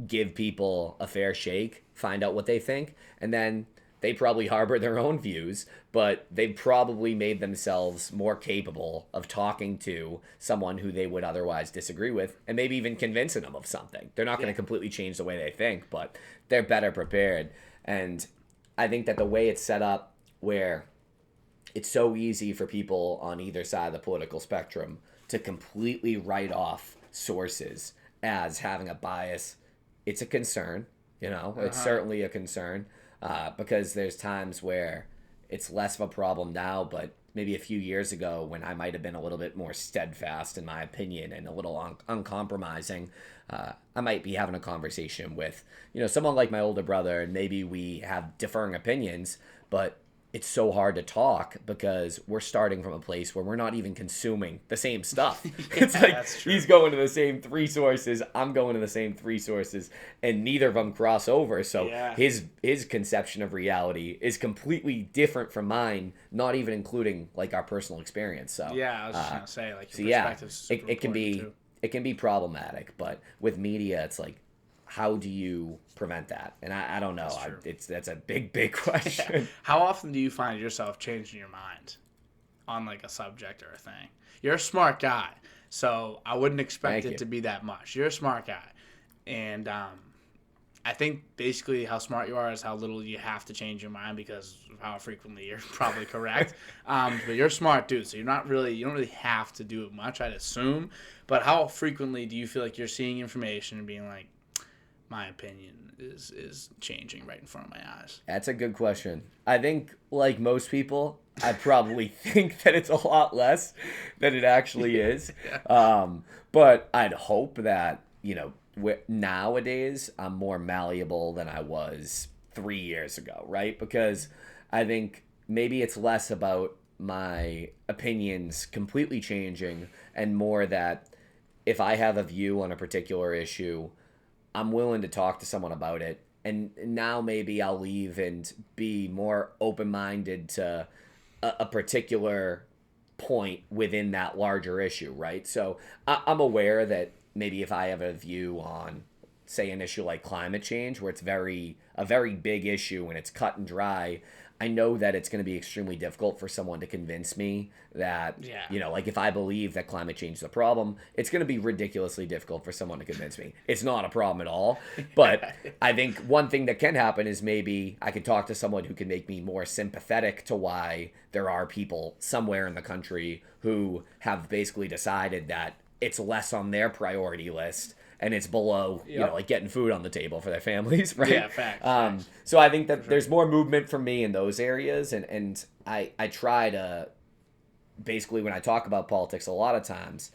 give people a fair shake, find out what they think, and then they probably harbor their own views, but they've probably made themselves more capable of talking to someone who they would otherwise disagree with, and maybe even convincing them of something. They're not going to completely change the way they think, but they're better prepared. And I think that the way it's set up, where it's so easy for people on either side of the political spectrum to completely write off sources as having a bias. It's a concern, it's certainly a concern, because there's times where it's less of a problem now, but maybe a few years ago when I might have been a little bit more steadfast in my opinion and a little uncompromising, I might be having a conversation with, someone like my older brother, and maybe we have differing opinions, but it's so hard to talk because we're starting from a place where we're not even consuming the same stuff. It's like he's going to the same 3 sources, I'm going to the same 3 sources, and neither of them cross over. So his conception of reality is completely different from mine, not even including like our personal experience. So I was just gonna say, like, your perspective's super important, it can be problematic, but with media, it's like, how do you prevent that? And I don't know. That's a big question. Yeah. How often do you find yourself changing your mind on like a subject or a thing? You're a smart guy, so I wouldn't expect it to be that much. You're a smart guy, and I think basically how smart you are is how little you have to change your mind because of how frequently you're probably correct. But you're a smart dude, so you don't really have to do it much, I'd assume. But how frequently do you feel like you're seeing information and being like, my opinion is changing right in front of my eyes? That's a good question. I think, like most people, I probably think that it's a lot less than it actually is. But I'd hope that, nowadays I'm more malleable than I was 3 years ago, right? Because I think maybe it's less about my opinions completely changing and more that if I have a view on a particular issue, I'm willing to talk to someone about it. And now maybe I'll leave and be more open-minded to a particular point within that larger issue, right? So I'm aware that maybe if I have a view on, say, an issue like climate change, where it's a very big issue and it's cut and dry, I know that it's going to be extremely difficult for someone to convince me that, like if I believe that climate change is a problem, it's going to be ridiculously difficult for someone to convince me. It's not a problem at all. But I think one thing that can happen is maybe I could talk to someone who can make me more sympathetic to why there are people somewhere in the country who have basically decided that it's less on their priority list and it's below, like getting food on the table for their families, right? Yeah, facts. So I think that there's more movement for me in those areas, and I try to, basically when I talk about politics a lot of times,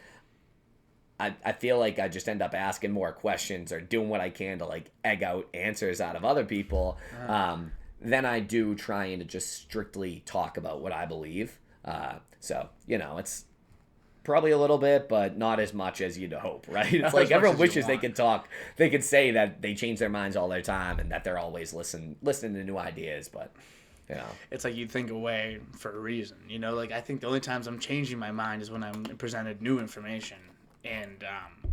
I feel like I just end up asking more questions or doing what I can to like egg out answers out of other people than I do trying to just strictly talk about what I believe. So, it's probably a little bit, but not as much as you'd hope, right? It's like everyone wishes they could talk. They could say that they change their minds all their time and that they're always listening to new ideas, but, It's like you think away for a reason, Like, I think the only times I'm changing my mind is when I'm presented new information. And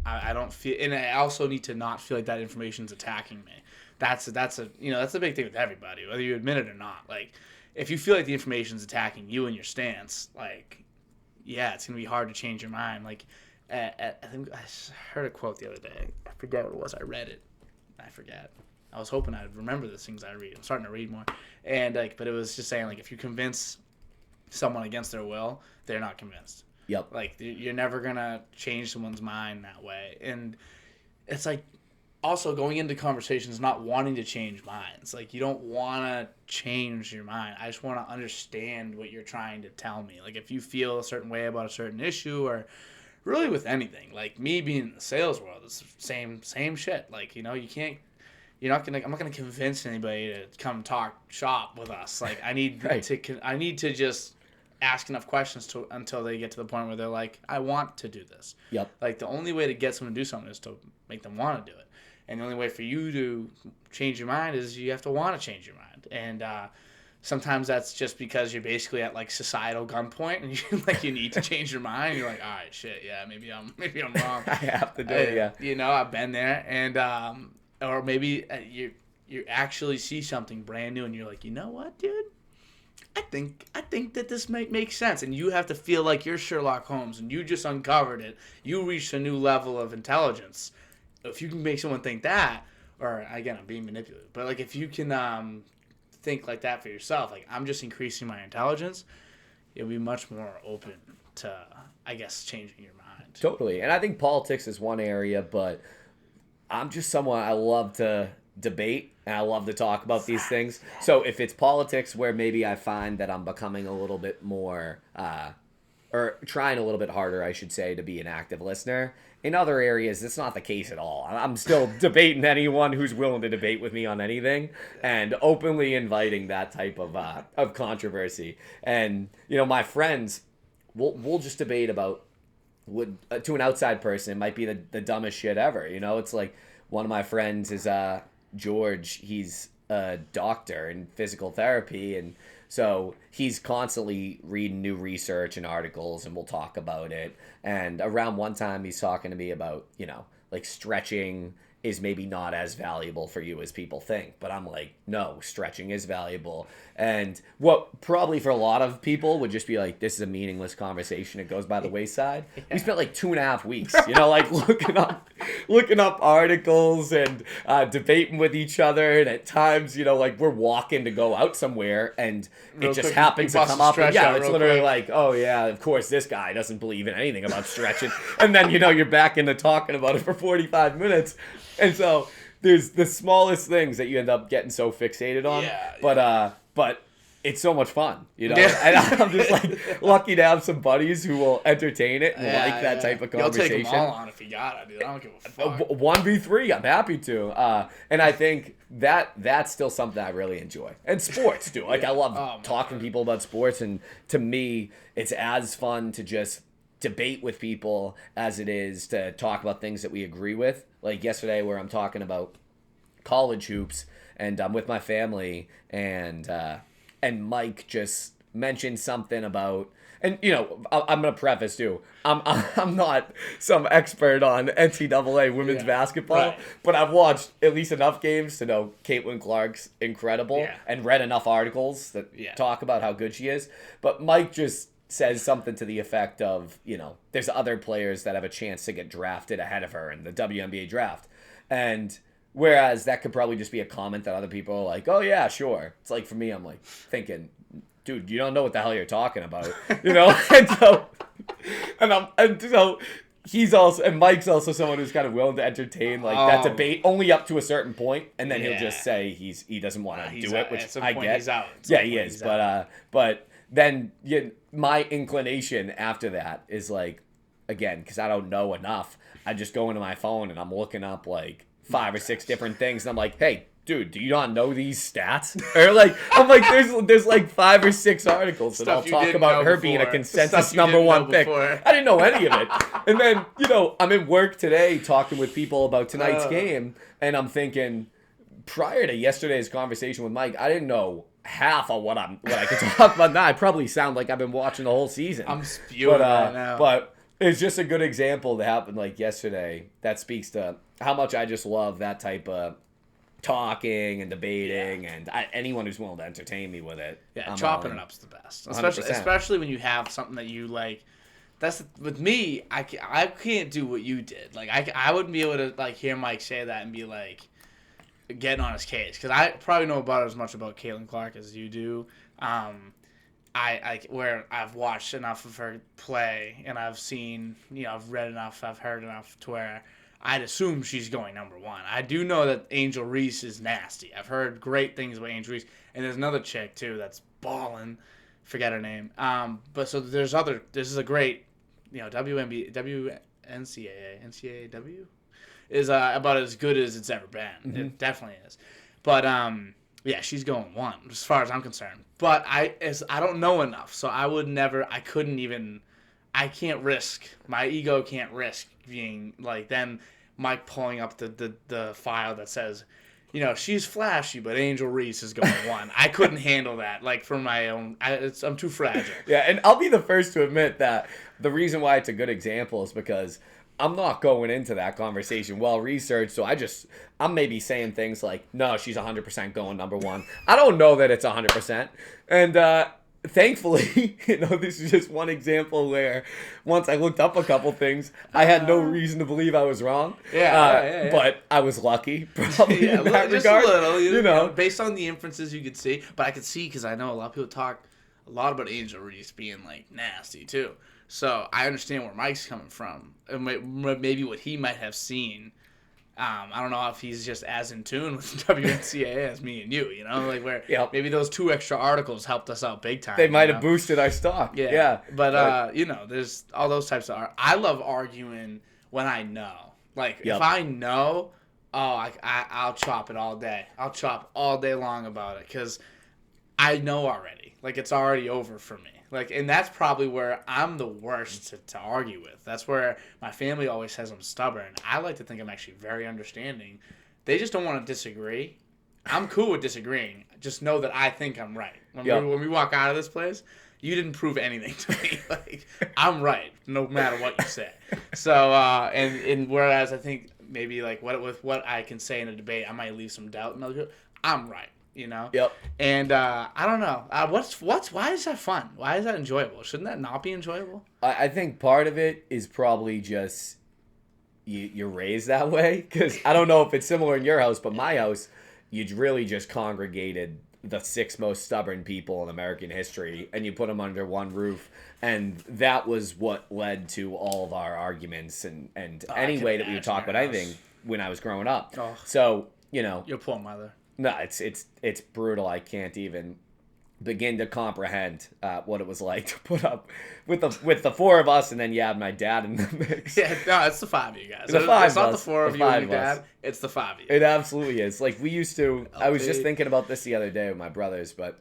I don't feel... And I also need to not feel like that information's attacking me. That's a big thing with everybody, whether you admit it or not. Like, if you feel like the information's attacking you and your stance, like... Yeah, it's going to be hard to change your mind. Like, I think I heard a quote the other day. I forget what it was. I read it. I forget. I was hoping I'd remember the things I read. I'm starting to read more. And, but it was just saying, like, if you convince someone against their will, they're not convinced. Yep. Like, you're never going to change someone's mind that way. And it's like, also going into conversations not wanting to change minds. Like, you don't want to change your mind. I just want to understand what you're trying to tell me. Like, if you feel a certain way about a certain issue, or really with anything, like me being in the sales world, it's the same shit. Like, I'm not gonna convince anybody to come talk shop with us. Like, I need to just ask enough questions until they get to the point where they're like, I want to do this. Yep. Like, the only way to get someone to do something is to make them want to do it. And the only way for you to change your mind is you have to want to change your mind. And sometimes that's just because you're basically at like societal gunpoint, and you need to change your mind. And you're like, all right, shit, yeah, maybe I'm wrong. I have to do it. Yeah. I've been there, and or maybe you actually see something brand new, and you're like, you know what, dude? I think that this might make sense, and you have to feel like you're Sherlock Holmes, and you just uncovered it. You reached a new level of intelligence. If you can make someone think that, or again, I'm being manipulative, but like if you can think like that for yourself, like I'm just increasing my intelligence, you'll be much more open to, I guess, changing your mind. Totally. And I think politics is one area, but I'm just someone, I love to debate and I love to talk about these things. So if it's politics where maybe I find that I'm becoming a little bit more, or trying a little bit harder, I should say, to be an active listener. In other areas, it's not the case at all. I'm still debating anyone who's willing to debate with me on anything and openly inviting that type of controversy. And, you know, my friends, we'll just debate about, to an outside person, it might be the dumbest shit ever. You know, it's like one of my friends is George. He's a doctor in physical therapy, and so he's constantly reading new research and articles, and we'll talk about it. And around one time, he's talking to me about, you know, like stretching is maybe not as valuable for you as people think. But I'm like, no, stretching is valuable. And what probably for a lot of people would just be like, this is a meaningless conversation. It goes by the wayside. Yeah. We spent like 2.5 weeks, you know, like looking up articles and debating with each other. And at times, you know, like we're walking to go out somewhere and it just happens to come up. And yeah, it's literally like, oh yeah, of course this guy doesn't believe in anything about stretching. And then, you know, you're back into talking about it for 45 minutes. And so there's the smallest things that you end up getting so fixated on. Yeah, but it's so much fun, you know? Yeah. And I'm just like lucky to have some buddies who will entertain it and like that type of conversation. You'll take them all on if you got it, dude. I don't give a fuck. 1v3, I'm happy to. And I think that's still something I really enjoy. And sports, too. Like, I love talking to people about sports. And to me, it's as fun to just debate with people as it is to talk about things that we agree with. Like yesterday where I'm talking about college hoops and I'm with my family and Mike just mentioned something about, and you know, I'm gonna preface too, I'm not some expert on NCAA women's basketball, but I've watched at least enough games to know Caitlin Clark's incredible and read enough articles that talk about how good she is. But Mike just says something to the effect of, you know, there's other players that have a chance to get drafted ahead of her in the WNBA draft. And whereas that could probably just be a comment that other people are like, oh yeah, sure. It's like for me, I'm like thinking, dude, you don't know what the hell you're talking about, you know? and so he's also, and Mike's also someone who's kind of willing to entertain like that debate only up to a certain point, and then he'll just say he doesn't want to do it, which I get. He's out. Yeah, he is. But then my inclination after that is like, again, because I don't know enough, I just go into my phone and I'm looking up like 5 or 6 different things, and I'm like, hey, dude, do you not know these stats? Or like, I'm like, there's like 5 or 6 articles that I'll talk about her being a consensus number 1 pick. I didn't know any of it. And then, you know, I'm in work today talking with people about tonight's game, and I'm thinking, prior to yesterday's conversation with Mike, I didn't know half of what I could talk about now. I probably sound like I've been watching the whole season. I'm spewing right now. But it's just a good example that happened like yesterday that speaks to how much I just love that type of talking and debating, and anyone who's willing to entertain me with it. Yeah, chopping it up's the best. Especially when you have something that you like. That's with me. I can't do what you did. Like I wouldn't be able to like hear Mike say that and be like getting on his case, because I probably know about as much about Caitlin Clark as you do. Where I've watched enough of her play, and I've seen, you know, I've read enough, I've heard enough to where I'd assume she's going number 1. I do know that Angel Reese is nasty. I've heard great things about Angel Reese, and there's another chick too that's balling. Forget her name. But so this is a great, you know, NCAA is about as good as it's ever been. Mm-hmm. It definitely is. But yeah, she's going 1 as far as I'm concerned. But I don't know enough, so I can't risk, my ego can't risk being like then Mike pulling up the file that says, you know, she's flashy, but Angel Reese is going 1. I couldn't handle that, like, for my own. I'm too fragile. Yeah, and I'll be the first to admit that the reason why it's a good example is because I'm not going into that conversation well researched, so I'm maybe saying things like, no, she's 100% going number 1. I don't know that it's 100%. And thankfully, you know, this is just one example where once I looked up a couple things, I had no reason to believe I was wrong. Yeah. But I was lucky, probably in that just regard. A little, you know, based on the inferences you could see. But I could see, because I know a lot of people talk a lot about Angel Reese being like nasty too. So I understand where Mike's coming from, and maybe what he might have seen. I don't know if he's just as in tune with WNCAA as me and you, like where maybe those 2 extra articles helped us out big time. They might have boosted our stock. Yeah. But there's all those types of I love arguing when I know. Like, if I know, I'll chop it all day. I'll chop all day long about it because I know already. Like, it's already over for me. Like, and that's probably where I'm the worst to argue with. That's where my family always says I'm stubborn. I like to think I'm actually very understanding. They just don't want to disagree. I'm cool with disagreeing. Just know that I think I'm right. When we walk out of this place, you didn't prove anything to me. Like, I'm right, no matter what you say. So, and whereas I think maybe like with what I can say in a debate, I might leave some doubt in other people. I'm right. Yep. And I don't know. Why is that fun? Why is that enjoyable? Shouldn't that not be enjoyable? I think part of it is probably just you're raised that way. Because I don't know if it's similar in your house, but my house, you'd really just congregated the 6 most stubborn people in American history, and you put them under one roof. And that was what led to all of our arguments and any way that we would talk about anything when I was growing up. Oh. So, Your poor mother. No, it's brutal. I can't even begin to comprehend what it was like to put up with the 4 of us, and then you have my dad in the mix. Yeah, no, it's the 5 of you guys. It's not the 4 of you and your dad. It's the 5 of you. It absolutely is. Like, we used to. I was just thinking about this the other day with my brothers, but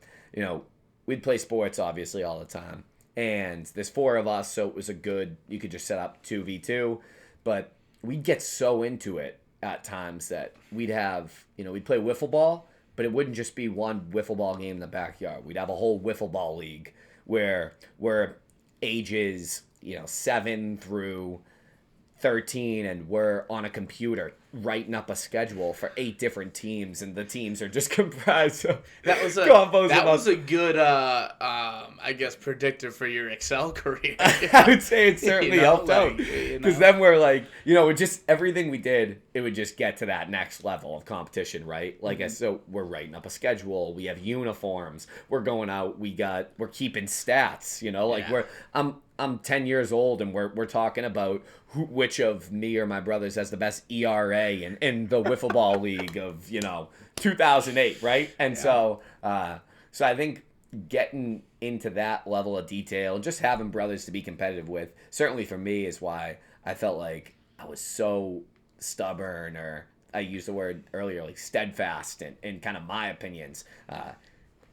we'd play sports obviously all the time, and there's 4 of us, so it was you could just set up 2v2, but we'd get so into it at times that we'd have, we'd play wiffle ball, but it wouldn't just be one wiffle ball game in the backyard. We'd have a whole wiffle ball league where we're ages, 7 through 13, and we're on a computer writing up a schedule for 8 different teams, and the teams are just comprised of that was a good I guess predictor for your Excel career. I would say it certainly helped out, because then we're like, it just everything we did, it would just get to that next level of competition, right? Like, so we're writing up a schedule, we have uniforms, we're going out, we're keeping stats, I'm 10 years old, and we're talking about which of me or my brothers has the best ERA in the wiffle ball league of 2008, right? And so I think getting into that level of detail and just having brothers to be competitive with, certainly for me, is why I felt like I was so stubborn, or I used the word earlier, like steadfast in kind of my opinions.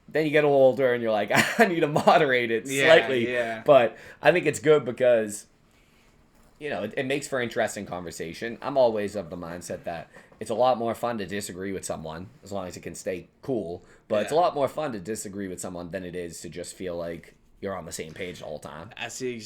Then you get older and you're like, I need to moderate it slightly. Yeah. But I think it's good because, it makes for interesting conversation. I'm always of the mindset that it's a lot more fun to disagree with someone as long as it can stay cool. But it's a lot more fun to disagree with someone than it is to just feel like you're on the same page the whole time. I think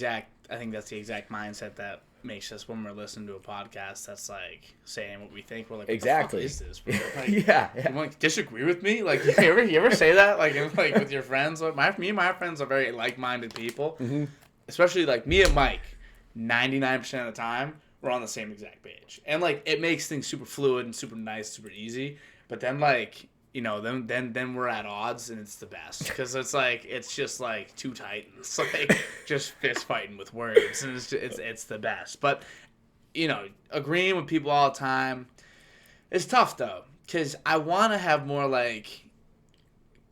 that's the exact mindset that makes us, when we're listening to a podcast that's like saying what we think, we're like, what exactly. the fuck is this? Like, yeah. You want to disagree with me? Like, you ever say that? Like with your friends? Me and my friends are very like-minded people. Mm-hmm. Especially like me and Mike, 99% of the time, we're on the same exact page. And like, it makes things super fluid and super nice, super easy. But then like, then we're at odds, and it's the best, because it's just like 2 titans, like just fist fighting with words, and it's the best. But agreeing with people all the time, it's tough though, because I want to have more like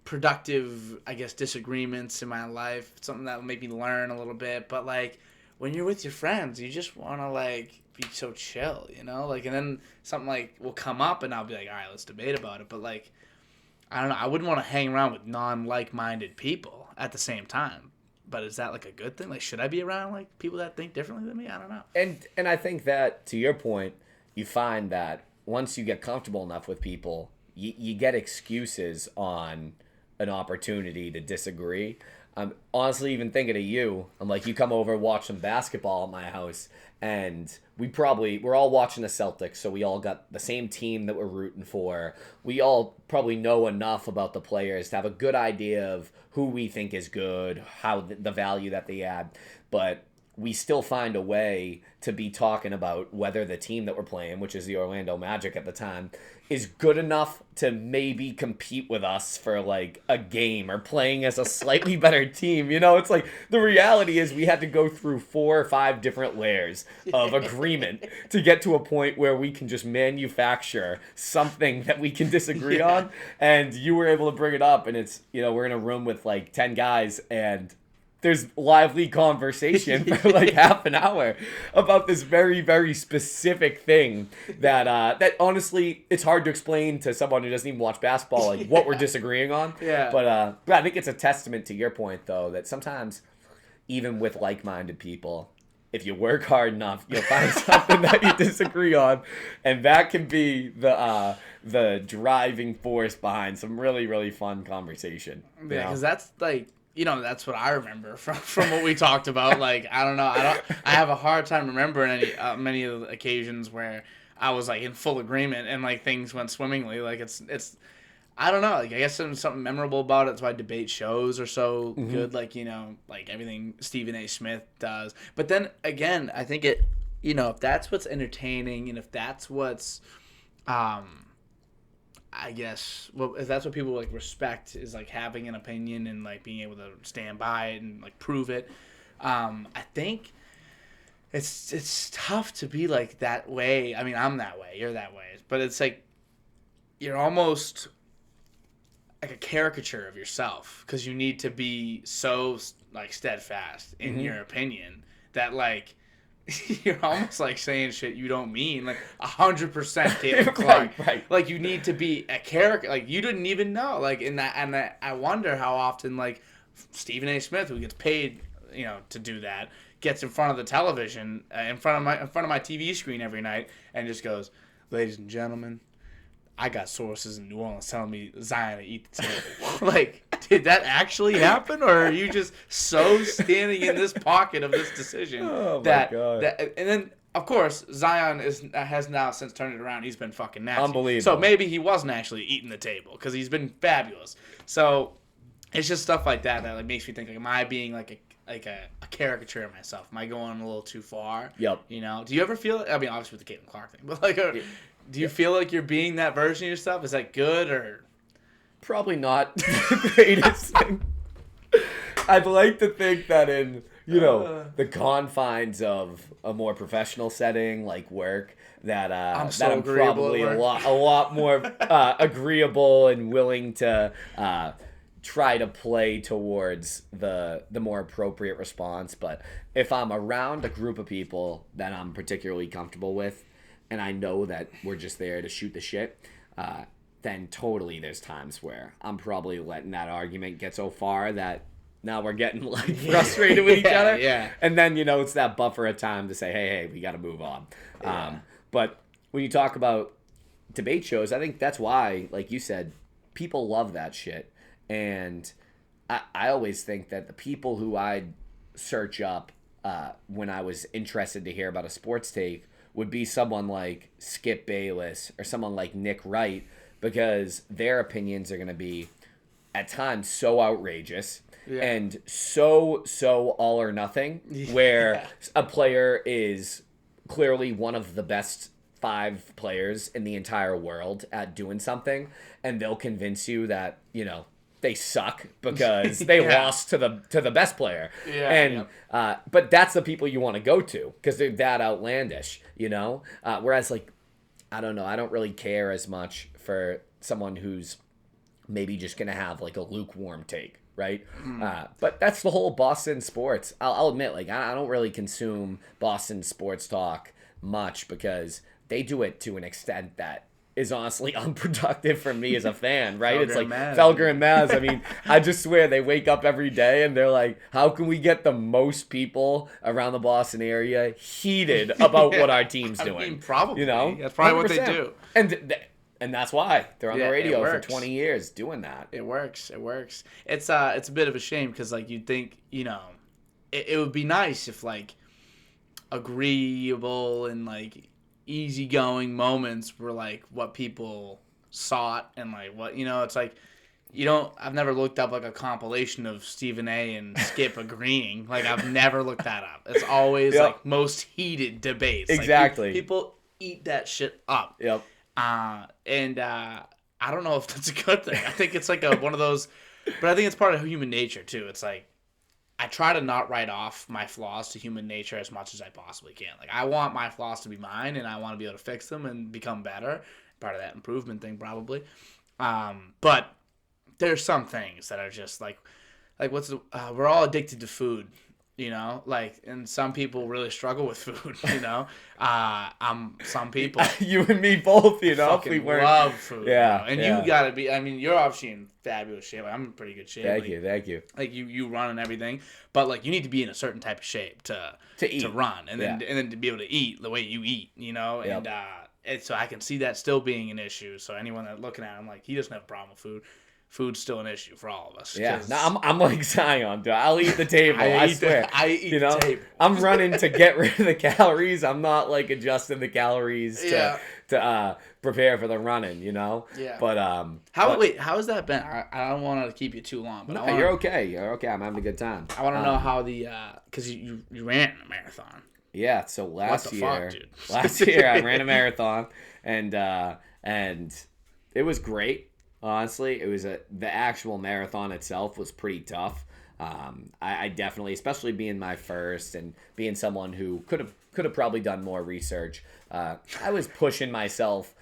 productive, I guess, disagreements in my life, something that will make me learn a little bit. But like, when you're with your friends, you just want to like be so chill, like, and then something like will come up, and I'll be like, all right, let's debate about it. But like, I don't know. I wouldn't want to hang around with non-like-minded people at the same time. But is that like a good thing? Like, should I be around like people that think differently than me? I don't know. And I think that, to your point, you find that once you get comfortable enough with people, you get excuses on an opportunity to disagree. I'm honestly even thinking of you. I'm like, you come over, watch some basketball at my house, and we're all watching the Celtics, so we all got the same team that we're rooting for. We all probably know enough about the players to have a good idea of who we think is good, how the value that they add. But we still find a way to be talking about whether the team that we're playing, which is the Orlando Magic at the time, is good enough to maybe compete with us for like a game or playing as a slightly better team. You know, it's like the reality is we had to go through 4 or 5 different layers of agreement to get to a point where we can just manufacture something that we can disagree on. And you were able to bring it up, and it's, you know, we're in a room with like 10 guys, and there's lively conversation for like half an hour about this very, very specific thing that that honestly, it's hard to explain to someone who doesn't even watch basketball, like what we're disagreeing on. Yeah. But I think it's a testament to your point, though, that sometimes even with like-minded people, if you work hard enough, you'll find something that you disagree on, and that can be the driving force behind some really, really fun conversation. Yeah, because that's like, you know, that's what I remember from what we talked about. Like, I don't know, I have a hard time remembering many of the occasions where I was like in full agreement and like things went swimmingly. Like it's I don't know. Like, I guess there's something memorable about it. That's why debate shows are so good. Like, you know, like everything Stephen A. Smith does. But then again, I think it, you know, if that's what's entertaining and if that's what's, I guess, well, if that's what people like respect is like having an opinion and like being able to stand by it and like prove it. I think it's tough to be like that way. I mean, I'm that way. You're that way. But it's like you're almost like a caricature of yourself because you need to be so like steadfast in your opinion that like you're almost like saying shit you don't mean, like 100% Caitlin Clark. Right. Like you need to be a character, like you didn't even know, like in that, and I wonder how often like Stephen A. Smith, who gets paid, you know, to do that, gets in front of the television, in front of my TV screen every night, and just goes, "Ladies and gentlemen, I got sources in New Orleans telling me Zion to eat the table." Like, did that actually happen, or are you just so standing in this pocket of this decision God. And then of course Zion has now since turned it around. He's been fucking nasty. Unbelievable. So maybe he wasn't actually eating the table because he's been fabulous. So it's just stuff like that like makes me think, like, am I being like a caricature of myself? Am I going a little too far? Yep. You know? Do you ever feel? I mean, obviously with the Caitlin Clark thing, but like. Do you feel like you're being that version of yourself? Is that good or? Probably not the greatest thing. I'd like to think that in, you know, the confines of a more professional setting like work, that I'm probably a lot more agreeable and willing to try to play towards the more appropriate response. But if I'm around a group of people that I'm particularly comfortable with, and I know that we're just there to shoot the shit, then totally there's times where I'm probably letting that argument get so far that now we're getting like frustrated with each other. Yeah. And then, you know, it's that buffer of time to say, hey, we got to move on. Yeah. But when you talk about debate shows, I think that's why, like you said, people love that shit. And I always think that the people who I'd search up when I was interested to hear about a sports take would be someone like Skip Bayless or someone like Nick Wright, because their opinions are going to be at times so outrageous and so all or nothing, where a player is clearly one of the best 5 players in the entire world at doing something, and they'll convince you that, you know, they suck because they lost to the best player. But that's the people you want to go to because they're that outlandish, you know? Whereas, like, I don't know, I don't really care as much for someone who's maybe just going to have, like, a lukewarm take, right? But that's the whole Boston sports. I'll admit, like, I don't really consume Boston sports talk much because they do it to an extent that is honestly unproductive for me as a fan, right? It's like Felger and Maz. I mean, I just swear they wake up every day and they're like, how can we get the most people around the Boston area heated about what our team's doing? I mean, probably. You know? That's probably 100%. What they do. And that's why they're on the radio for 20 years doing that. It works. It's a bit of a shame because, like, you'd think, you know, it would be nice if, like, agreeable and, like, easygoing moments were like what people sought and like what, you know, it's like I've never looked up like a compilation of Stephen A. and Skip agreeing. Like I've never looked that up. It's always like most heated debates. Exactly. Like, people eat that shit up. Yep. And I don't know if that's a good thing. I think it's like one of those, but I think it's part of human nature too. It's like, I try to not write off my flaws to human nature as much as I possibly can. Like, I want my flaws to be mine, and I want to be able to fix them and become better. Part of that improvement thing, probably. But there's some things that are just like we're all addicted to food, and some people really struggle with food, some people. You and me both, fucking love food. Yeah. And you gotta be, you're obviously in fabulous shape. Like, I'm in pretty good shape. Thank you. Like you run and everything, but like you need to be in a certain type of shape to eat, to run, and then to be able to eat the way you eat, Yep. And so I can see that still being an issue. So anyone that's looking at him, like, he doesn't have a problem with food. Food's still an issue for all of us. Yeah, no, I'm like Zion, dude. I'll eat the table. I swear. I eat the table. I'm running to get rid of the calories. I'm not like adjusting the calories to prepare for the running. Yeah. But how has that been? I don't want to keep you too long, but you're okay. You're okay. I'm having a good time. I want to know how because you ran a marathon. Yeah. So last year, fuck, dude? last year I ran a marathon, and it was great. Honestly, it was the actual marathon itself was pretty tough. I definitely, especially being my first and being someone who could have probably done more research. I was pushing myself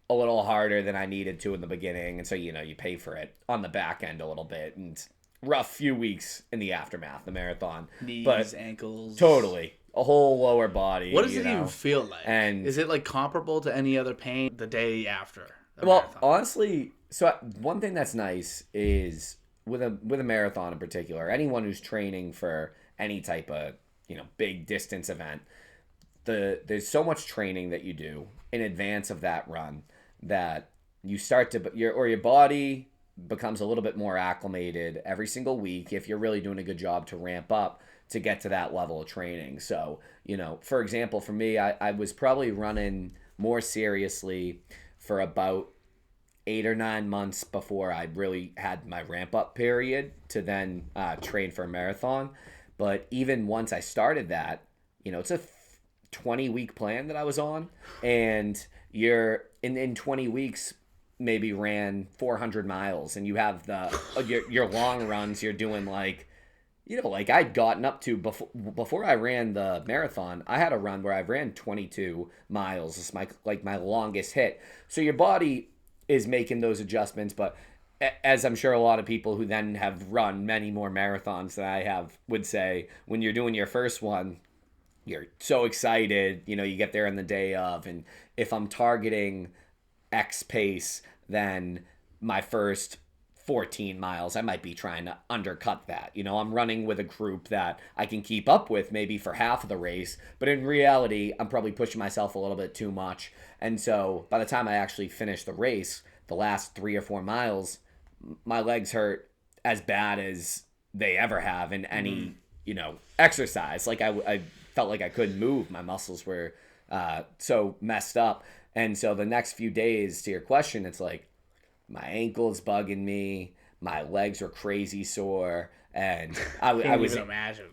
a little harder than I needed to in the beginning, and so you pay for it on the back end a little bit. And rough few weeks in the aftermath, the marathon, knees, ankles, totally a whole lower body. What does it even feel like? And is it like comparable to any other pain the day after? Marathon? Honestly. So one thing that's nice is with a marathon in particular, anyone who's training for any type of big distance event, there's so much training that you do in advance of that run that you start to your body becomes a little bit more acclimated every single week if you're really doing a good job to ramp up to get to that level of training. So for example, for me, I was probably running more seriously for about 8 or 9 months before I really had my ramp up period to then train for a marathon. But even once I started that, it's a 20-week plan that I was on, and you're in 20 weeks maybe ran 400 miles, and you have your long runs. You're doing like I'd gotten up to before I ran the marathon. I had a run where I ran 22 miles. It's my longest hit. So your body is making those adjustments, but as I'm sure a lot of people who then have run many more marathons than I have would say, when you're doing your first one, you're so excited, you get there on the day of, and if I'm targeting X pace, then my first 14 miles, I might be trying to undercut that. I'm running with a group that I can keep up with maybe for half of the race, but in reality, I'm probably pushing myself a little bit too much. And so by the time I actually finish the race, the last 3 or 4 miles, my legs hurt as bad as they ever have in any, exercise. Like I felt like I couldn't move. My muscles were so messed up. And so the next few days, to your question, it's like, my ankle's bugging me. My legs are crazy sore, and I was. Even imagine.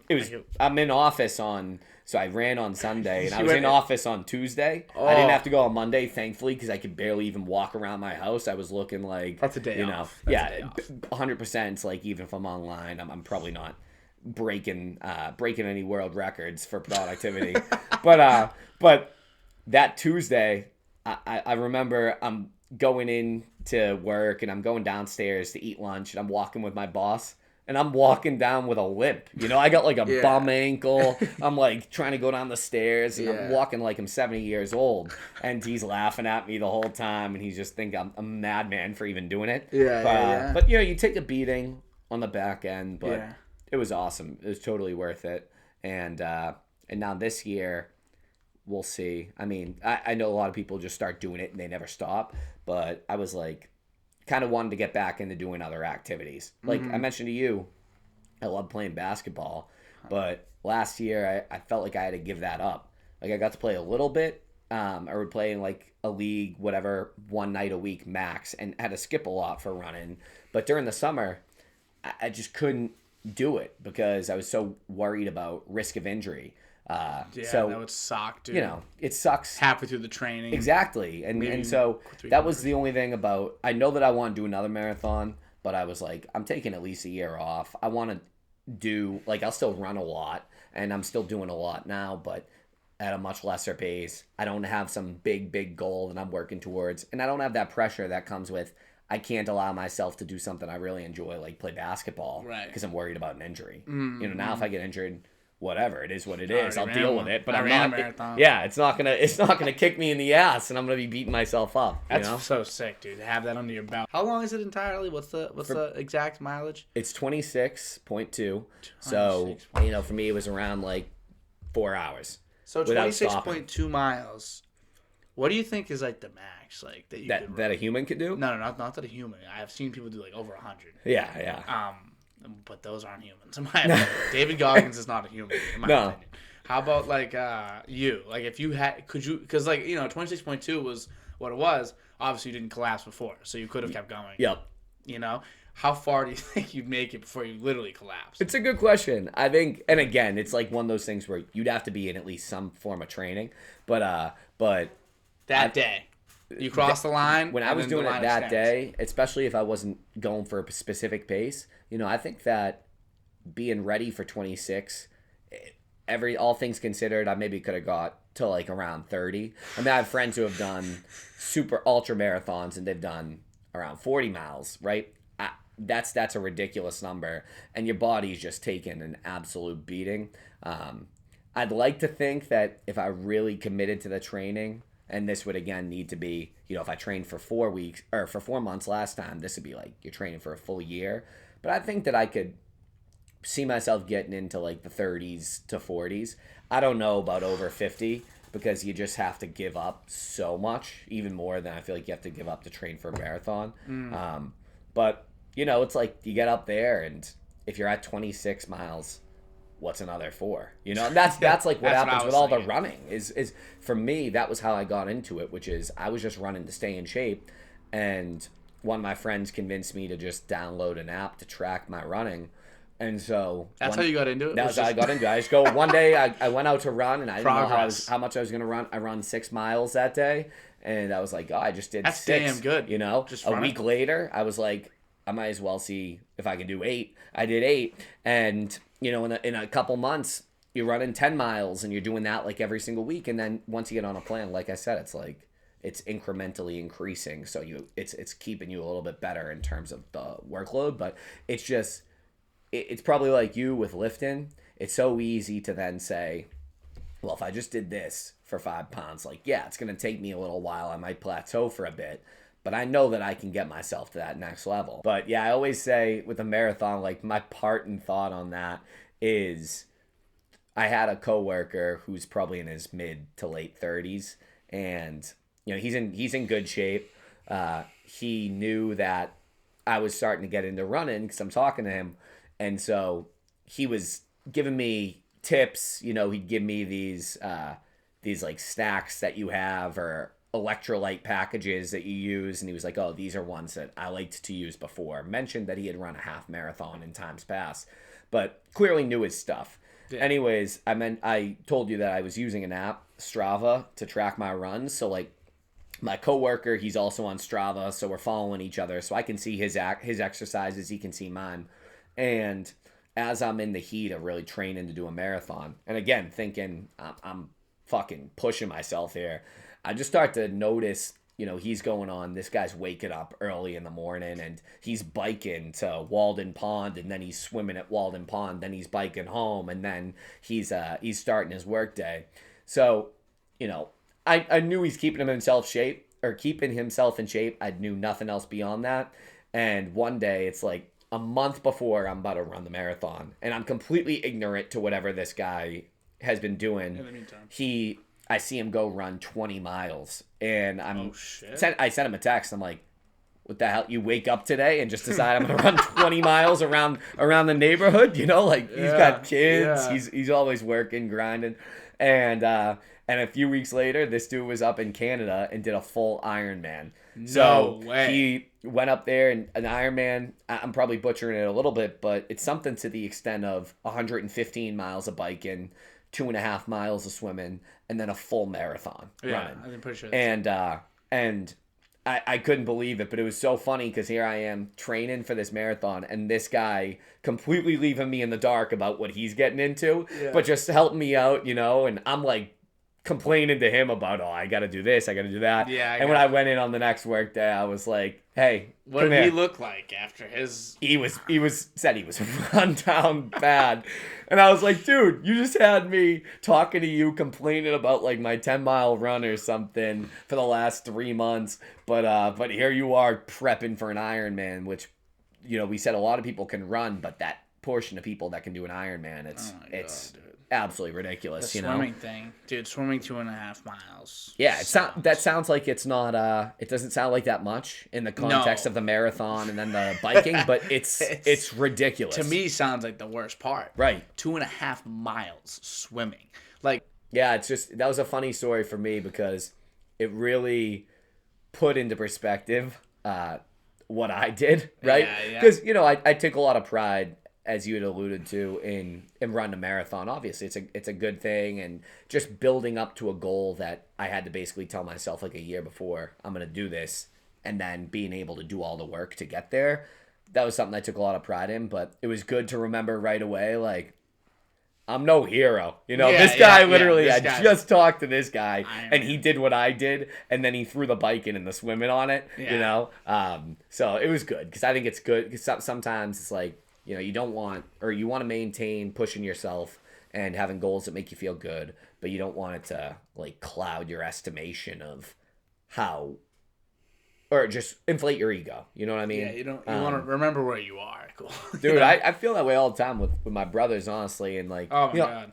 I'm in office so I ran on Sunday, and I was in office on Tuesday. Oh. I didn't have to go on Monday, thankfully, because I could barely even walk around my house. I was looking like that's a day off. 100%. It's like even if I'm online, I'm probably not breaking any world records for productivity, but that Tuesday, I remember I'm going in to work, and I'm going downstairs to eat lunch, and I'm walking with my boss, and I'm walking down with a limp. I got like a bum ankle. I'm like trying to go down the stairs, and I'm walking like I'm 70 years old, and he's laughing at me the whole time, and he just think I'm a madman for even doing it. But you take a beating on the back end, but it was awesome. It was totally worth it. And now this year, we'll see. I mean, I know a lot of people just start doing it and they never stop, but I was like, kind of wanted to get back into doing other activities. Like I mentioned to you, I love playing basketball, but last year I felt like I had to give that up. Like I got to play a little bit I would play in like a league, whatever, one night a week max, and had to skip a lot for running. But during the summer, I just couldn't do it because I was so worried about risk of injury. Yeah, so that would suck, dude. you know, it sucks. Halfway through the training. Exactly. And so that was the only thing about, I know that I want to do another marathon, but I was like, I'm taking at least a year off. I want to do, like, I'll still run a lot, and I'm still doing a lot now, but at a much lesser pace. I don't have some big goal that I'm working towards, and I don't have that pressure that comes with, I can't allow myself to do something I really enjoy, like play basketball, right? Because I'm worried about an injury. Mm-hmm. You know, now if I get injured, whatever, it is what it is. I'll deal with it, but I'm ran not. a marathon. It's not gonna kick me in the ass, and I'm gonna be beating myself up. That's so sick, dude. To have that under your belt. How long is it entirely? What's the exact mileage? It's 26.2. So for me, it was around like 4 hours. So 26.2 miles. What do you think is like the max, like that you could that a human could do? No, not that a human. I've seen people do like over 100. Yeah. But those aren't humans. In my opinion. David Goggins is not a human. In my opinion. How about like you? Like if you had, could you? Because 26.2 was what it was. Obviously, you didn't collapse before, so you could have kept going. Yep. How far do you think you'd make it before you literally collapse? It's a good question. I think, and again, it's like one of those things where you'd have to be in at least some form of training. But that day, you crossed the line. When I was doing it that day, especially if I wasn't going for a specific pace, I think that being ready for 26, all things considered, I maybe could have got to like around 30. I mean, I have friends who have done super ultra marathons and they've done around 40 miles, right? That's a ridiculous number, and your body's just taken an absolute beating. I'd like to think that if I really committed to the training, and this would again need to be, if I trained for 4 weeks or for 4 months last time, this would be like you're training for a full year. But I think that I could see myself getting into like the 30s to 40s. I don't know about over 50 because you just have to give up so much, even more than I feel like you have to give up to train for a marathon. But it's like you get up there, and if you're at 26 miles, what's another 4? And that's like what happens with all the running. Is for me, that was how I got into it, which is I was just running to stay in shape, and one of my friends convinced me to just download an app to track my running. And so that's how you got into it? That's how I got into it. I just go one day, I went out to run, and I didn't know how much I was going to run. I run 6 miles that day, and I was like, I just did 6. That's damn good. Just a week later, I was like, I might as well see if I can do 8. I did 8, and in a couple months, you're running 10 miles, and you're doing that like every single week. And then once you get on a plan, like I said, it's like it's incrementally increasing, so it's keeping you a little bit better in terms of the workload. But it's just it's probably like you with lifting. It's so easy to then say, well, if I just did this for 5 pounds, like, yeah, it's going to take me a little while. I might plateau for a bit, but I know that I can get myself to that next level. But yeah, I always say with a marathon, like my part and thought on that is I had a coworker who's probably in his mid to late 30s, and he's in good shape. He knew that I was starting to get into running because I'm talking to him, and so he was giving me tips. He'd give me these like snacks that you have or electrolyte packages that you use, and he was like, oh, these are ones that I liked to use before. Mentioned that he had run a half marathon in times past, but clearly knew his stuff. Yeah. Anyways, I told you that I was using an app, Strava, to track my runs. So like my coworker, he's also on Strava, so we're following each other, so I can see his exercises, he can see mine. And as I'm in the heat of really training to do a marathon, and again thinking I'm fucking pushing myself here, I just start to notice, he's going on, this guy's waking up early in the morning, and he's biking to Walden Pond, and then he's swimming at Walden Pond, then he's biking home, and then he's starting his work day. So, I knew he's keeping himself in shape. I knew nothing else beyond that. And one day, it's like a month before I'm about to run the marathon, and I'm completely ignorant to whatever this guy has been doing. In the meantime. I see him go run 20 miles, and I sent him a text. I'm like, what the hell? You wake up today and just decide I'm going to run 20 miles around the neighborhood? He's got kids. Yeah. He's always working, grinding. And And a few weeks later, this dude was up in Canada and did a full Ironman. No So way. he went up there and an Ironman, I'm probably butchering it a little bit, but it's something to the extent of 115 miles of biking, 2.5 miles of swimming, and then a full marathon running. I'm pretty sure. And I couldn't believe it, but it was so funny because here I am training for this marathon, and this guy completely leaving me in the dark about what he's getting into, but just helping me out, and I'm like complaining to him about, I got to do this, I got to do that. Yeah. And when I went in on the next work day, I was like, hey, what come did here. he look like after his? He said he was run down bad. And I was like, dude, you just had me talking to you complaining about like my 10-mile run or something for the last 3 months. But here you are prepping for an Ironman, which, we said a lot of people can run, but that portion of people that can do an Ironman, it's absolutely ridiculous. The swimming thing, dude. Swimming 2.5 miles. Yeah, that sounds like it's not. It doesn't sound like that much in the context of the marathon and then the biking, but it's ridiculous. To me, sounds like the worst part. Right, 2.5 miles swimming. Like, yeah, it's just that was a funny story for me because it really put into perspective what I did. Right, because I take a lot of pride, as you had alluded to, in running a marathon. Obviously, it's a good thing, and just building up to a goal that I had to basically tell myself like a year before, I'm going to do this, and then being able to do all the work to get there. That was something I took a lot of pride in, but it was good to remember right away, like, I'm no hero. This guy literally, I just talked to this guy, and he did what I did, and then he threw the bike in and the swimming on it, So it was good, because I think it's good, because sometimes it's like, you don't want, or you want to maintain pushing yourself and having goals that make you feel good, but you don't want it to like cloud your estimation of how, or just inflate your ego. You know what I mean? Yeah, you want to remember where you are. Cool. Dude, I feel that way all the time with my brothers, honestly, and like, oh my God.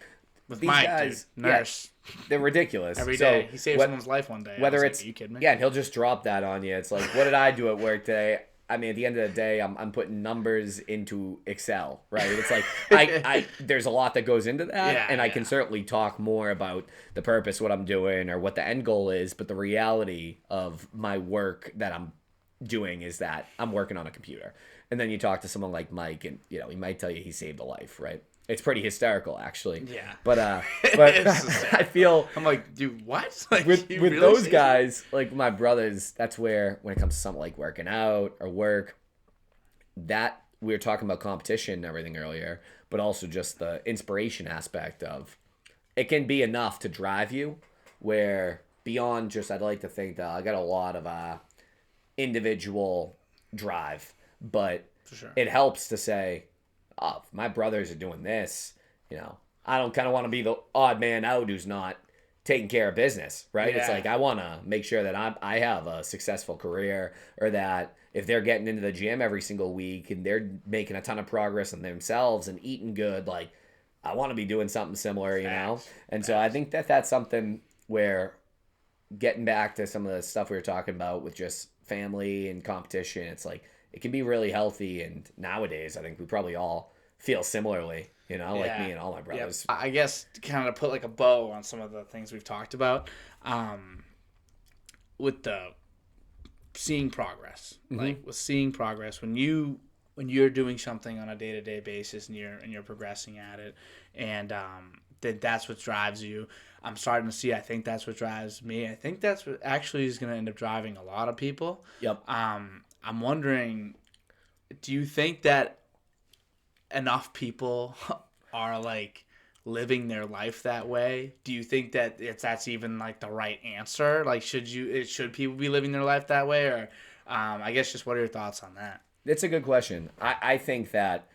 With Mike, guys, dude, nurse. Yeah, they're ridiculous. Every day. He saved someone's life one day. Whether it's, like, are you kidding me? Yeah, and he'll just drop that on you. It's like, what did I do at work today? I mean, at the end of the day, I'm putting numbers into Excel, right? It's like I there's a lot that goes into that, and I can certainly talk more about the purpose, what I'm doing, or what the end goal is. But the reality of my work that I'm doing is that I'm working on a computer. And then you talk to someone like Mike, and he might tell you he saved a life, right? It's pretty hysterical, actually. Yeah. But I feel I'm like, dude, what? Like, with really those guys, like my brothers, that's where when it comes to something like working out or work, that we were talking about competition and everything earlier, but also just the inspiration aspect of it can be enough to drive you. Where beyond just, I'd like to think that I got a lot of individual drive, but for sure, it helps to say, oh, if my brothers are doing this, I don't kind of want to be the odd man out who's not taking care of business, right? Yeah. It's like I want to make sure that I have a successful career, or that if they're getting into the gym every single week and they're making a ton of progress on themselves and eating good, like I want to be doing something similar, And so I think that's something where, getting back to some of the stuff we were talking about with just family and competition, it's like it can be really healthy. And nowadays, I think we probably all feel similarly, like me and all my brothers. Yep. I guess to kind of put like a bow on some of the things we've talked about, with the seeing progress, like with seeing progress, when you're doing something on a day-to-day basis and you're progressing at it, and that's what drives you. I'm starting to see, I think that's what drives me. I think that's what actually is going to end up driving a lot of people. Yep. I'm wondering, do you think that enough people are like living their life that way? Do you think that that's even like the right answer? Like, should people be living their life that way? Or I guess just what are your thoughts on that? It's a good question. I think that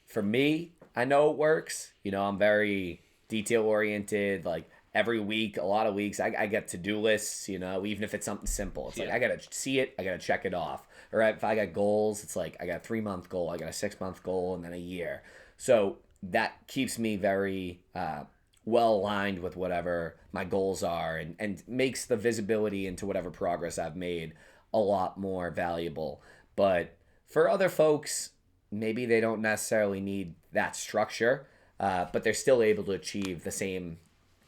for me, I know it works. I'm very detail oriented. Like every week, a lot of weeks, I get to-do lists, even if it's something simple. It's like I got to see it, I got to check it off. Or if I got goals, it's like I got a 3-month goal, I got a 6-month goal, and then a year. So that keeps me very well aligned with whatever my goals are, and makes the visibility into whatever progress I've made a lot more valuable. But for other folks, maybe they don't necessarily need that structure, but they're still able to achieve the same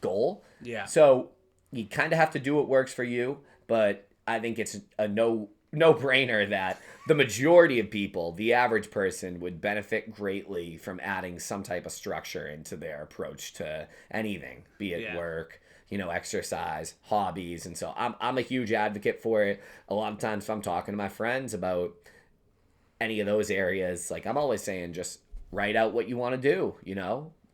goal. Yeah. So you kind of have to do what works for you, but I think it's a no-brainer that the majority of people, the average person, would benefit greatly from adding some type of structure into their approach to anything, be it work, exercise, hobbies. And so I'm a huge advocate for it. A lot of times if I'm talking to my friends about any of those areas, like I'm always saying, just write out what you want to do,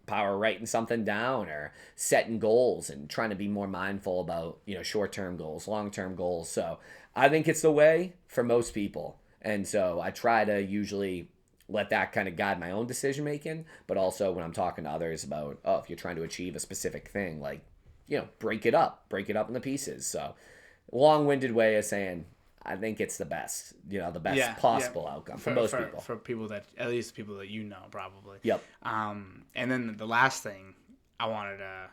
power writing something down or setting goals and trying to be more mindful about, short-term goals, long-term goals. So I think it's the way for most people. And so I try to usually let that kind of guide my own decision making, but also when I'm talking to others about, if you're trying to achieve a specific thing, like, break it up into pieces. So long-winded way of saying, I think it's the best, the best possible outcome for most people. For people that, at least people that probably. Yep. And then the last thing I wanted to,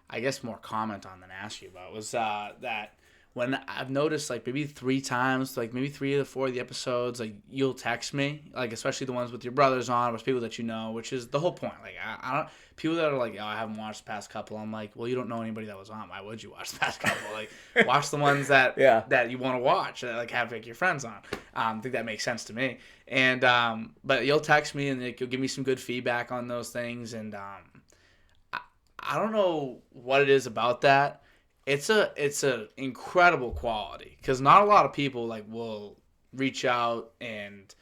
I guess, more comment on than ask you about was that when I've noticed, like, maybe 3 times, like, maybe 3 of the 4 of the episodes, like, you'll text me, like, especially the ones with your brothers on, or people that which is the whole point. Like, I don't, people that are like, I haven't watched the past couple, I'm like, well, you don't know anybody that was on. Why would you watch the past couple? Like, watch the ones that that you want to watch, that, like, have, like, your friends on. I think that makes sense to me. And, but you'll text me, and like, you'll give me some good feedback on those things, and I don't know what it is about that. It's a incredible quality, because not a lot of people, like, will reach out, and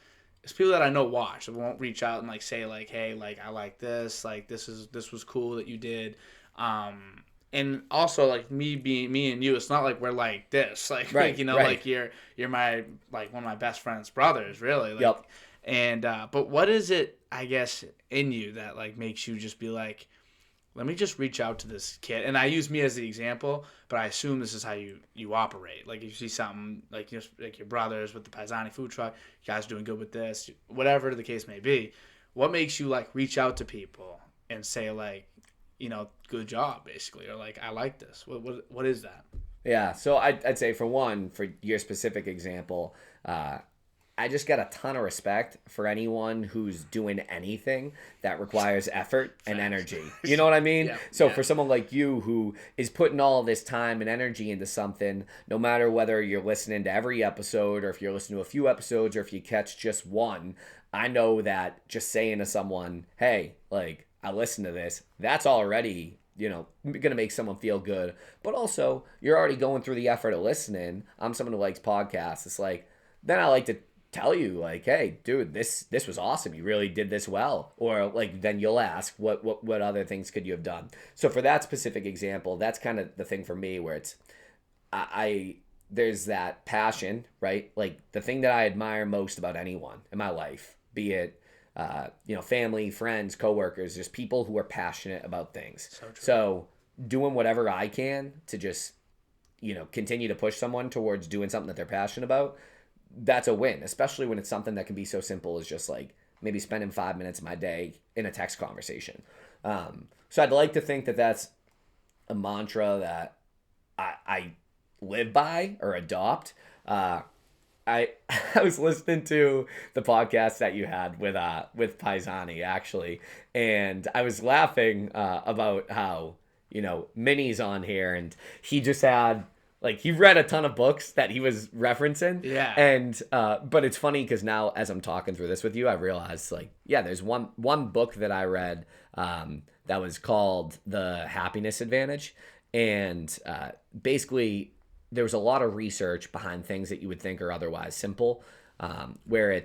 it's people that I know watch. They won't reach out and, like, say, like, hey, like, I like this, like, this was cool that you did. And also, like, me and you, it's not like we're like this, like, right, like you're my, like, one of my best friend's brothers, really. Like, and but what is it, I guess, in you that, like, makes you just be like, let me just reach out to this kid? And I use me as the example, but I assume this is how you operate. Like, if you see something, like, like your brothers with the Paisani food truck, you guys are doing good with this, whatever the case may be, what makes you, like, reach out to people and say, like, good job, basically, or, like, I like this? What is that? Yeah, so I'd say, for one, for your specific example, I just got a ton of respect for anyone who's doing anything that requires effort and energy. You know what I mean? So for someone like you who is putting all this time and energy into something, no matter whether you're listening to every episode or if you're listening to a few episodes or if you catch just one, I know that just saying to someone, hey, like, I listened to this, that's already, going to make someone feel good. But also, you're already going through the effort of listening. I'm someone who likes podcasts. It's like, then I like to tell you, like, hey, dude, this was awesome, you really did this well. Or, like, then you'll ask what other things could you have done. So for that specific example, that's kind of the thing for me, where it's I there's that passion, right? Like, the thing that I admire most about anyone in my life, be it family, friends, coworkers, just people who are passionate about things. So doing whatever I can to just continue to push someone towards doing something that they're passionate about, that's a win, especially when it's something that can be so simple as just, like, maybe spending 5 minutes of my day in a text conversation. So I'd like to think that that's a mantra that I live by or adopt. I was listening to the podcast that you had with Paisani, actually, and I was laughing about how Minnie's on here, and he just had, like, he read a ton of books that he was referencing. Yeah. And, but it's funny because now as I'm talking through this with you, I realized, like, yeah, there's one book that I read that was called The Happiness Advantage. And basically there was a lot of research behind things that you would think are otherwise simple, where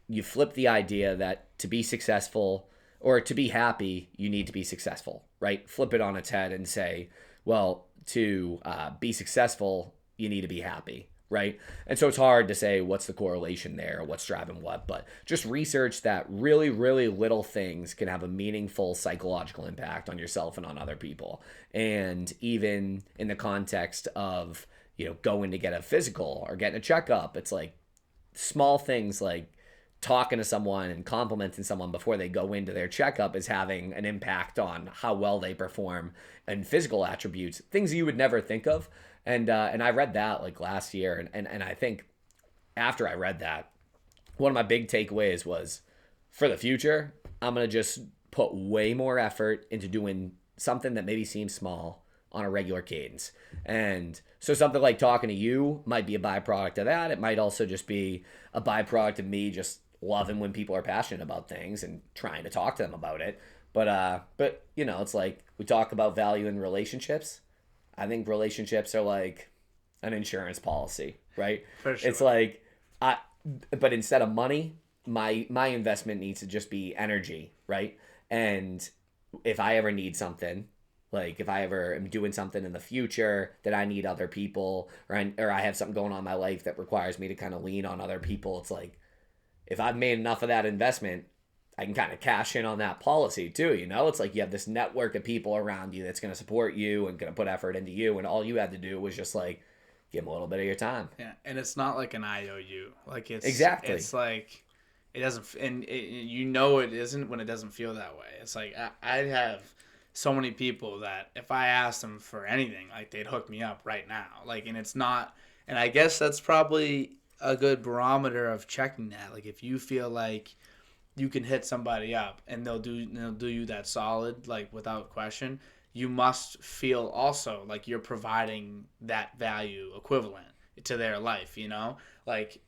you flip the idea that to be successful or to be happy, you need to be successful, right? Flip it on its head and say, well, to be successful, you need to be happy, right? And so it's hard to say what's the correlation there, what's driving what, but just research that really, really little things can have a meaningful psychological impact on yourself and on other people. And even in the context of, going to get a physical or getting a checkup, it's like small things like talking to someone and complimenting someone before they go into their checkup is having an impact on how well they perform and physical attributes, things you would never think of. And I read that, like, last year. And I think after I read that, one of my big takeaways was, for the future, I'm going to just put way more effort into doing something that maybe seems small on a regular cadence. And so something like talking to you might be a byproduct of that. It might also just be a byproduct of me just loving when people are passionate about things and trying to talk to them about it. But you know, it's like we talk about value in relationships. I think relationships are like an insurance policy, right? For sure. It's like but instead of money, my investment needs to just be energy, right? And if I ever need something, like if I ever am doing something in the future that I need other people, or I have something going on in my life that requires me to kind of lean on other people, it's like if I've made enough of that investment, I can kind of cash in on that policy too, you know? It's like you have this network of people around you that's going to support you and going to put effort into you, and all you had to do was just like give them a little bit of your time. Yeah, and it's not like an IOU. Like it's exactly. It's like it doesn't, and you know it isn't when it doesn't feel that way. It's like I have so many people that if I asked them for anything, like they'd hook me up right now. Like, and it's not, and I guess that's probably a good barometer of checking that. Like if you feel like you can hit somebody up and they'll do you that solid, like without question, you must feel also like you're providing that value equivalent to their life, you know? Like,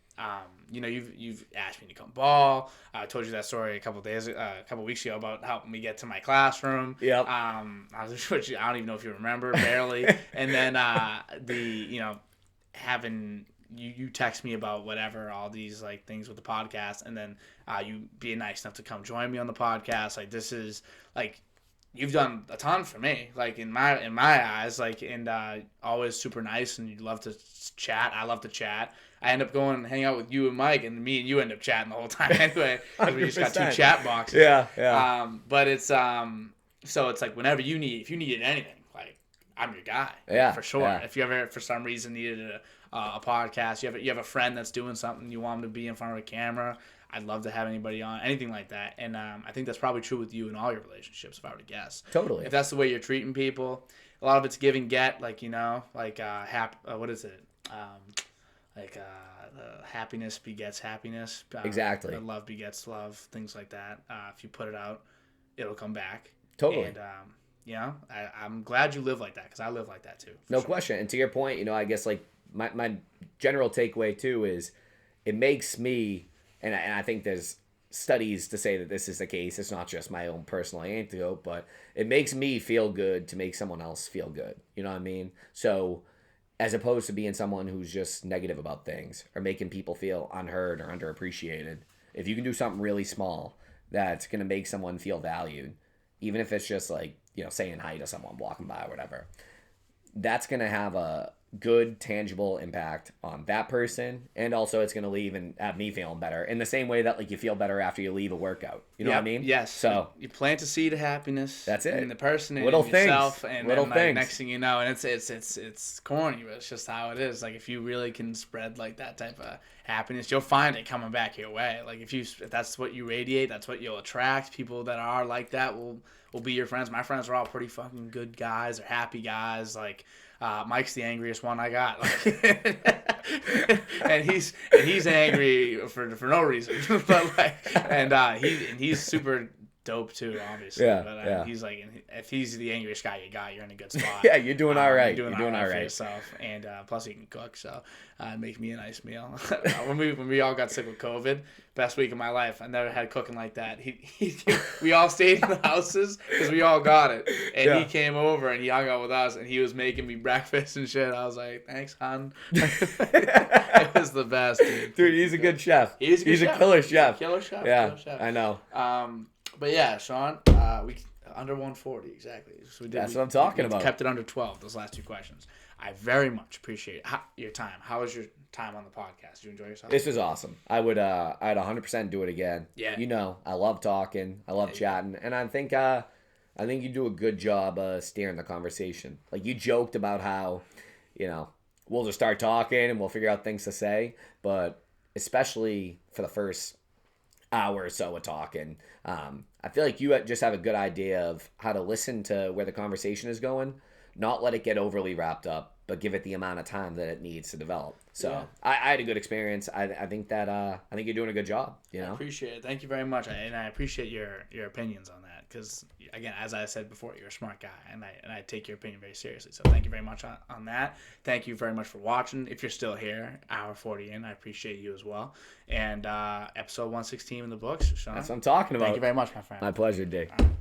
you know, you've asked me to come ball. I told you that story a couple weeks ago about helping me get to my classroom. Yep. I don't even know if you remember, barely. And then you know, having you text me about whatever, all these like things with the podcast, and then you being nice enough to come join me on the podcast. Like this is like you've done a ton for me, like in my eyes, like, and always super nice, and you love to chat. I love to chat. I end up going and hang out with you and Mike, and me and you end up chatting the whole time anyway, because we just got 2 chat boxes. Yeah. But it's so it's like whenever you needed anything, like I'm your guy. Yeah, for sure. yeah. If you ever for some reason needed a podcast, you have a friend that's doing something, you want them to be in front of a camera, I'd love to have anybody on, anything like that. And I think that's probably true with you in all your relationships, if I were to guess. Totally. If that's the way you're treating people, a lot of it's give and get, like, you know, like what is it? Happiness begets happiness. Exactly. Love begets love, things like that. If you put it out, it'll come back. Totally. And, you know, I'm glad you live like that, because I live like that too. No question. And to your point, you know, I guess like my general takeaway too is it makes me, and I think there's studies to say that this is the case. It's not just my own personal anecdote, but it makes me feel good to make someone else feel good. You know what I mean? So as opposed to being someone who's just negative about things or making people feel unheard or underappreciated, if you can do something really small that's going to make someone feel valued, even if it's just like, you know, saying hi to someone walking by or whatever, that's going to have a good, tangible impact on that person. And also it's going to leave and have me feeling better in the same way that like you feel better after you leave a workout. You know what I mean? Yes. So you plant a seed of happiness. That's it. In the person and little in yourself. things. And little then, things. Like, next thing you know, and it's corny, but it's just how it is. Like if you really can spread like that type of happiness, you'll find it coming back your way. Like if that's what you radiate, that's what you'll attract. People that are like that will be your friends. My friends are all pretty fucking good guys. They're happy guys. Like Mike's the angriest one I got, like, and he's angry for no reason, but like, and he's super dope too, obviously. Yeah, but yeah. he's like, if he's the angriest guy you got, you're in a good spot. Yeah, you're doing all right. You're doing all right for yourself, and plus he can cook, so make me a nice meal. when we all got sick with COVID, best week of my life. I never had cooking like that. We all stayed in the houses because we all got it, and he came over and he hung out with us, and he was making me breakfast and shit. I was like, thanks, hon. It was the best, dude. Dude, he's a good chef. He's a killer chef. Killer chef. Yeah, killer chef. I know. But yeah, Sean, we under 140 exactly. So That's what I'm talking about. Kept it under 12. Those last 2 questions. I very much appreciate your time. How was your time on the podcast? Did you enjoy yourself? This was awesome. I'd 100% do it again. Yeah. You know, I love talking. I love chatting, and I think you do a good job steering the conversation. Like you joked about how, you know, we'll just start talking and we'll figure out things to say, but especially for the first hour or so of talking, I feel like you just have a good idea of how to listen to where the conversation is going, not let it get overly wrapped up but give it the amount of time that it needs to develop. So Yeah. I had a good experience. I think that I think you're doing a good job. You I know, appreciate it. Thank you very much, and I appreciate your opinions on that. Because again, as I said before, you're a smart guy, and I take your opinion very seriously. So thank you very much on that. Thank you very much for watching. If you're still here, hour 40 in, I appreciate you as well. And episode 116 in the books. Sean, that's what I'm talking about. thank you very much, my friend. My pleasure, Dick. All right.